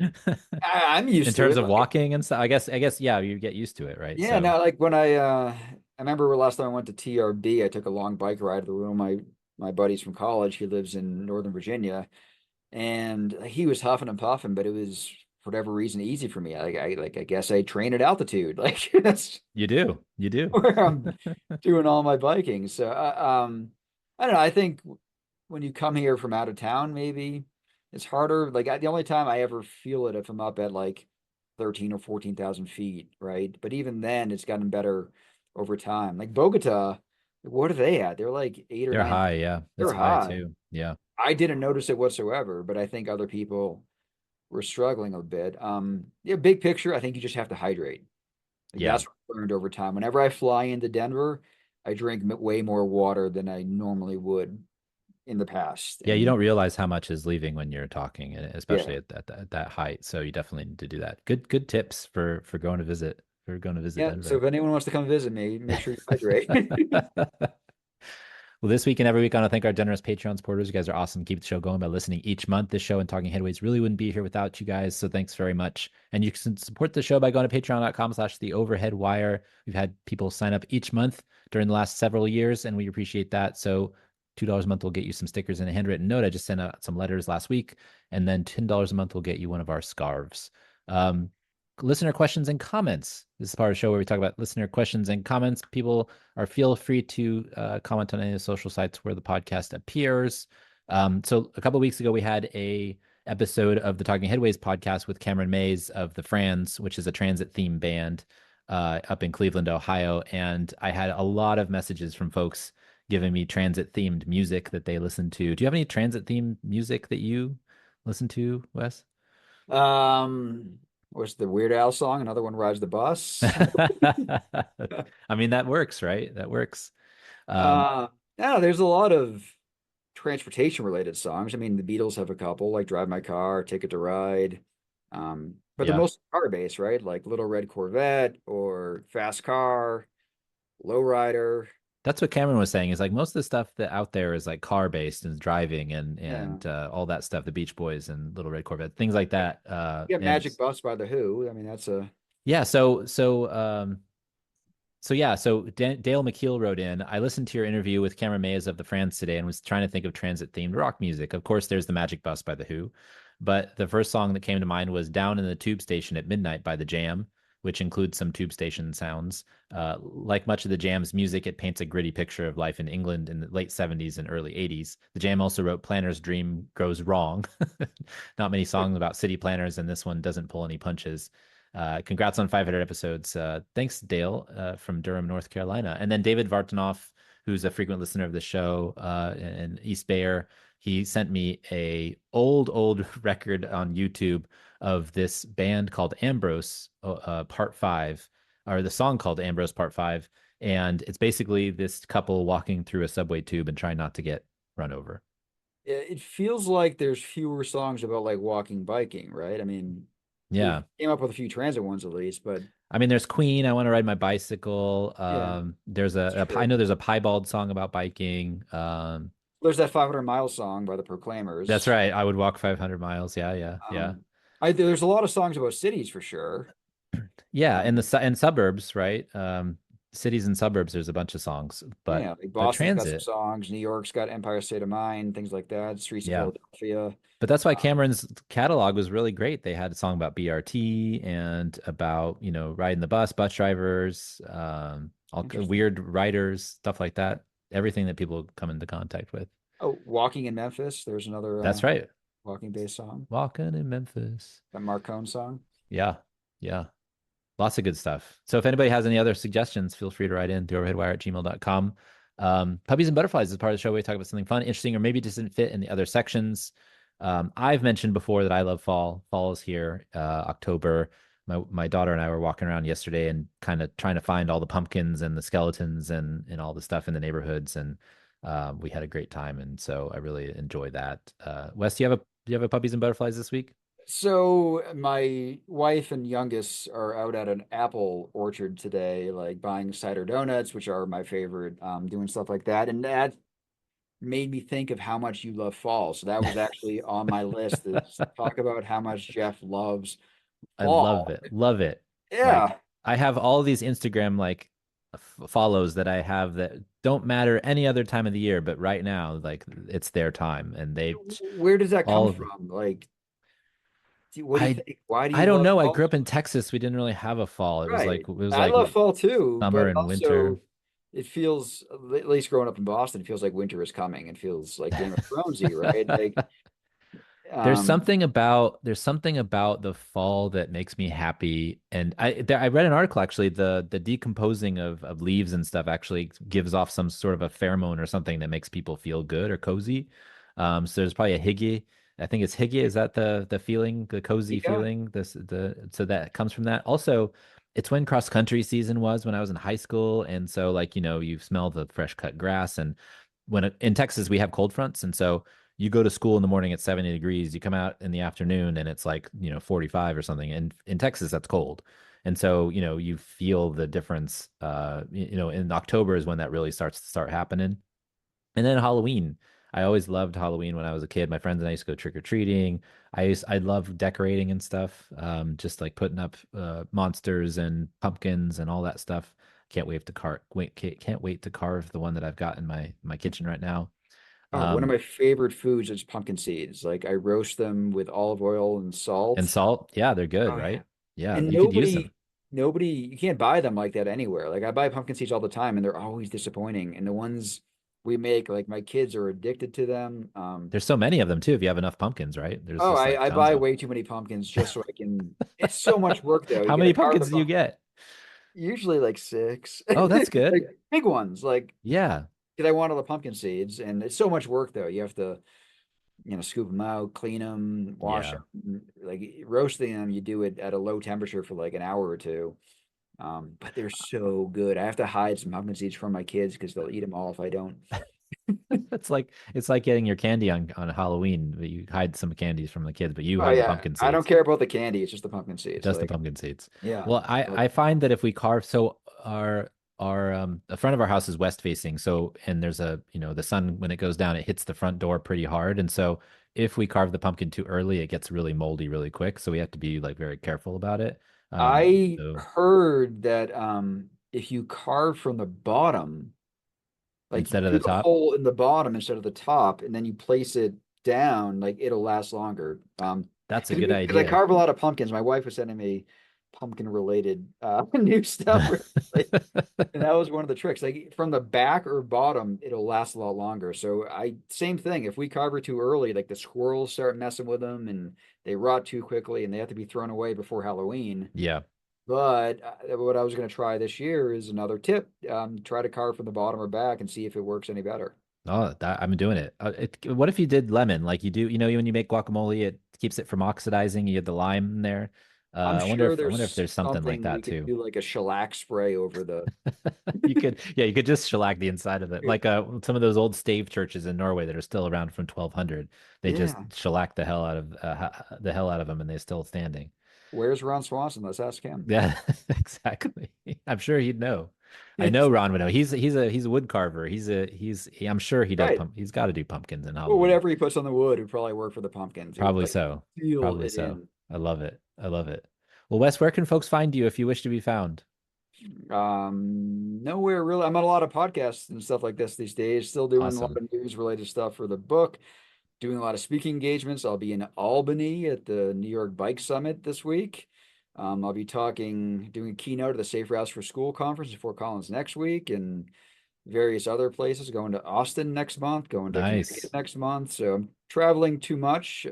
I'm In used to terms it. of Like, walking and stuff, I guess, yeah, you get used to it, right? yeah, So now like when I remember last time I went to TRB, I took a long bike ride with one of my buddies from college. He lives in Northern Virginia, and he was huffing and puffing, but it was for whatever reason easy for me. I guess I train at altitude. Like that's you do. where I'm doing all my biking. So I don't know. I think when you come here from out of town, maybe. It's harder. Like the only time I ever feel it if I'm up at like 13 or 14,000 feet, right? But even then, it's gotten better over time. Like Bogota, what are they at? They're like eight or They're nine. high, yeah. They're It's high high. too. Yeah. I didn't notice it whatsoever, but I think other people were struggling a bit. Yeah, big picture, I think you just have to hydrate. Like Yeah. that's what I learned over time. Whenever I fly into Denver, I drink way more water than I normally would in the past. Yeah, you And don't realize how much is leaving when you're talking, yeah, especially at that height. So you definitely need to do that. Good tips for going to visit yeah. So Denver. if anyone wants to come visit me, make sure you hydrate. Well, this week and every week, I want to thank our generous Patreon supporters. You guys are awesome. Keep the show going by listening each month. This show and Talking Headways really wouldn't be here without you guys. So thanks very much. And you can support the show by going to patreon.com/the overhead wire. We've had people sign up each month during the last several years, and we appreciate that. So $2 a month will get you some stickers and a handwritten note. I just sent out some letters last week. And then $10 a month will get you one of our scarves. Um, Listener questions and comments. This is part of the show where we talk about listener questions and comments. People are feel free to comment on any of the social sites where the podcast appears. So a couple of weeks ago, we had a episode of the Talking Headways podcast with Cameron Mays of the Franz, which is a transit theme band up in Cleveland, Ohio. And I had a lot of messages from folks giving me transit themed music that they listen to. Do you have any transit themed music that you listen to, Wes? What's the Weird Al song? Another one, Rides the Bus. I mean, that works, right? That works. Um, Uh, yeah, there's a lot of transportation related songs. I mean, the Beatles have a couple, like Drive My Car, Ticket to Ride. But they're yeah. mostly car based, right? Like Little Red Corvette or Fast Car, Lowrider. That's what Cameron was saying is like most of the stuff that out there is like car based and driving Yeah. all that stuff, the Beach Boys and Little Red Corvette, things like that. You got And Magic Bus by The Who. I mean, that's a yeah, so Dale McKeel wrote in. I listened to your interview with Cameron Mays of the Franz today and was trying to think of transit themed rock music. Of course, there's the Magic Bus by The Who, but the first song that came to mind was Down in the Tube Station at Midnight by The Jam, which includes some tube station sounds. Like much of The Jam's music, it paints a gritty picture of life in England in the late 70s and early 80s. The Jam also wrote Planner's Dream Goes Wrong. Not many songs about city planners, and this one doesn't pull any punches. Congrats on 500 episodes. Thanks, Dale, from Durham, North Carolina. And then David Vartanoff, who's a frequent listener of the show in East Bayer, he sent me old record on YouTube of this band called Ambrose, Part 5, or the song called Ambrose Part 5. And it's basically this couple walking through a subway tube and trying not to get run over. it feels like there's fewer songs about like walking, biking, right? I mean, we Yeah. came up with a few transit ones at least, but I mean, there's Queen. I want to ride my bicycle. yeah, There's that's I true. know there's a piebald song about biking. There's that 500 Mile song by the That's Proclaimers. right. I would walk 500 miles. Yeah, yeah, yeah, Um, there's a lot of songs about cities for sure. yeah. And Um, and suburbs, right? Cities and suburbs. There's a bunch of songs, yeah, like but Boston's got some transit, songs. New York's got Empire State of Mind, things like that. Streets of yeah. Philadelphia. But that's why Uh, Cameron's catalog was really great. They had a song about BRT and about riding the bus drivers, all Interesting. weird writers, stuff like that. Everything that people come into contact with. Oh, Walking in Memphis. There's another That's right. walking based song. Walking in Memphis. That Marcone song. Yeah. Yeah. Lots of good stuff. So if anybody has any other suggestions, feel free to write in theoverheadwire@gmail.com. Puppies and Butterflies is part of the show where we talk about something fun, interesting, or maybe it doesn't fit in the other sections. I've mentioned before that I love fall. Fall is here, October. My daughter and I were walking around yesterday and kind of trying to find all the pumpkins and the skeletons and all the stuff in the neighborhoods, and we had a great time. And so I really enjoy that. Wes, do you have a Puppies and Butterflies this week? So my wife and youngest are out at an apple orchard today, like buying cider donuts, which are my favorite, doing stuff like that. And that made me think of how much you love fall. So that was actually on my list is talk about how much Jeff loves I love fall. it. Love it. Like Yeah. I have all these Instagram like follows that I have that don't matter any other time of the year, but right now, like it's their time and they Where does that come all of it. from? Like, what do you I think? Why do I you don't love know. I fall grew up so in much? Texas. We didn't really have a fall. Right. It was I like love fall too, summer but and winter. also it feels, at least growing up in Boston, it feels like winter is coming. It feels like Game of Thronesy, right? Like, Um, There's something about the fall that makes me happy. And I read an article actually, the decomposing of leaves and stuff actually gives off some sort of a pheromone or something that makes people feel good or cozy. So there's probably a hygge. I think it's hygge. Is that the feeling, the cozy yeah. feeling? The so that comes from that. Also, it's when cross country season was when I was in high school, and so like you smell the fresh cut grass, and in Texas we have cold fronts, and so you go to school in the morning at 70 degrees, you come out in the afternoon and it's like 45 or something, and in Texas that's cold. And so you feel the difference. In October is when that really starts to start happening. And then Halloween. I always loved Halloween when I was a kid. My friends and I used to go trick or treating. I love decorating and stuff. Just like putting up monsters and pumpkins and all that stuff. Can't wait to carve the one that I've got in my kitchen right now. Oh, one of Um, my favorite foods is pumpkin seeds. Like I roast them with olive oil and and salt. salt, yeah, they're good, Oh yeah. right? Yeah, And you could use them. nobody, you can't buy them like that anywhere. Like I buy pumpkin seeds all the time and they're always disappointing. And the ones we make, like my kids are addicted to them. There's so many of them too. If you have enough pumpkins, right? There's Oh, just like I tons buy of them. way too many pumpkins just so I can. It's so much work though. You How got to many carve the pumpkins do you pumpkin. get? Usually like six, Oh, that's good. like big ones. Like Yeah, because I want all the pumpkin seeds, and it's so much work though. You have to, scoop them out, clean them, wash yeah. them. Like roasting them, you do it at a low temperature for like an hour or two. But they're so good. I have to hide some pumpkin seeds from my kids because they'll eat them all if I don't. It's like getting your candy on Halloween. But you hide some candies from the kids, but you Oh hide the yeah, pumpkin I don't seeds. care about the candy. It's just the pumpkin seeds. Just the Like pumpkin seeds. yeah, Well, I but I find that if we carve, so our the front of our house is west facing, so and there's the sun when it goes down, it hits the front door pretty hard, and so if we carve the pumpkin too early, it gets really moldy really quick. So we have to be like very careful about it. I So heard that if you carve from the bottom, like you instead of the shoot a top, hole in the bottom instead of the top, and then you place it down, like it'll last longer. that's a good Because I idea. carve a lot of pumpkins. My wife was sending me pumpkin related new stuff, and that was one of the tricks. Like from the back or bottom, it'll last a lot longer. So I same thing. If we carve it too early, like the squirrels start messing with them, and they rot too quickly, and they have to be thrown away before Halloween. Yeah. But what I was going to try this year is another tip. Try to carve from the bottom or back and see if it works any better. Oh, I'm doing it. What if you did lemon like you do? When you make guacamole, it keeps it from oxidizing. You had the lime in there. I'm I wonder if there's there's something like something that we could too. do like a shellac spray over the. You could just shellac the inside of it, like some of those old stave churches in Norway that are still around from 1200. They just Yeah. shellac the hell out of them, and they're still standing. Where's Ron Swanson? Let's ask him. Yeah, exactly. I'm sure he'd know. I know Yes. Ron would know. He's a wood carver. I'm sure he does Right. he's got to do pumpkins in Well, Halloween. whatever he puts on the wood would probably work for the pumpkins. It would Probably like so. seal Probably it so. in. I love it. I love it. Well, Wes, where can folks find you if you wish to be found? Nowhere really. I'm on a lot of podcasts and stuff like this these days. Still doing a lot Awesome. of news related stuff for the book. Doing a lot of speaking engagements. I'll be in Albany at the New York Bike Summit this week. I'll be doing a keynote at the Safe Routes for School conference in Fort Collins next week, and various other places. Going to Austin next month. Going to Connecticut Nice. next month. So I'm traveling too much.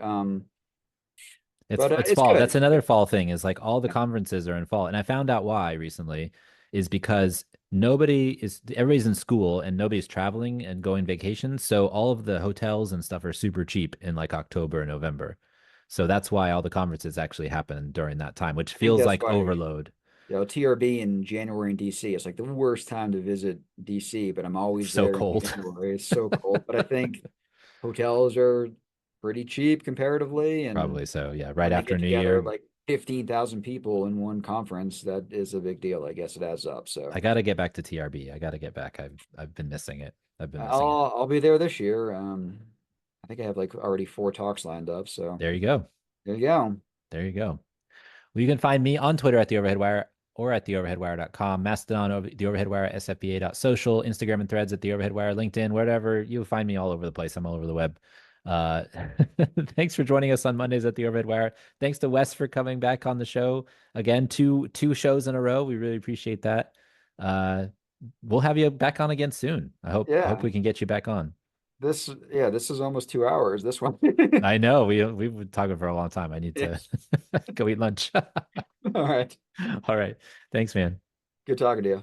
It's But it's it's fall. good. That's It's another good. fall thing is like all the conferences are in fall. And I found out why recently is because everybody's in school and nobody's traveling and going vacation. So all of the hotels and stuff are super cheap in like October and November. So that's why all the conferences actually happen during that time, which I think feels that's like why overload. TRB in January in DC. It's like the worst time to visit DC, but I'm always So there in cold. January. It's so cold. But I think hotels are pretty cheap comparatively, and Probably so. Yeah. Right when they after get New together Year. like 15,000 people in one conference, that is a big deal. I guess it adds up. So I gotta get back to TRB. I gotta get back. I've been missing it. I've been missing it. I'll be there this year. I think I have like already 4 talks lined up. So There you go. there you go. There you go. Well, you can find me on Twitter at the Overhead Wire or at theoverheadwire.com, Mastodon over the Overhead Wire, SFBA.social, Instagram and Threads at the Overhead Wire, LinkedIn, wherever you'll find me all over the place. I'm all over the web. Uh, thanks for joining us on Mondays at the Overhead Wire. Thanks to Wes for coming back on the show again. Two shows in a row. We really appreciate that. Uh, we'll have you back on again soon. I hope Yeah. we can get you back on. this is almost 2 hours. This one. I know we've been talking for a long time. I need Yeah. to go eat lunch. All right. All right. Thanks, man. Good talking to you.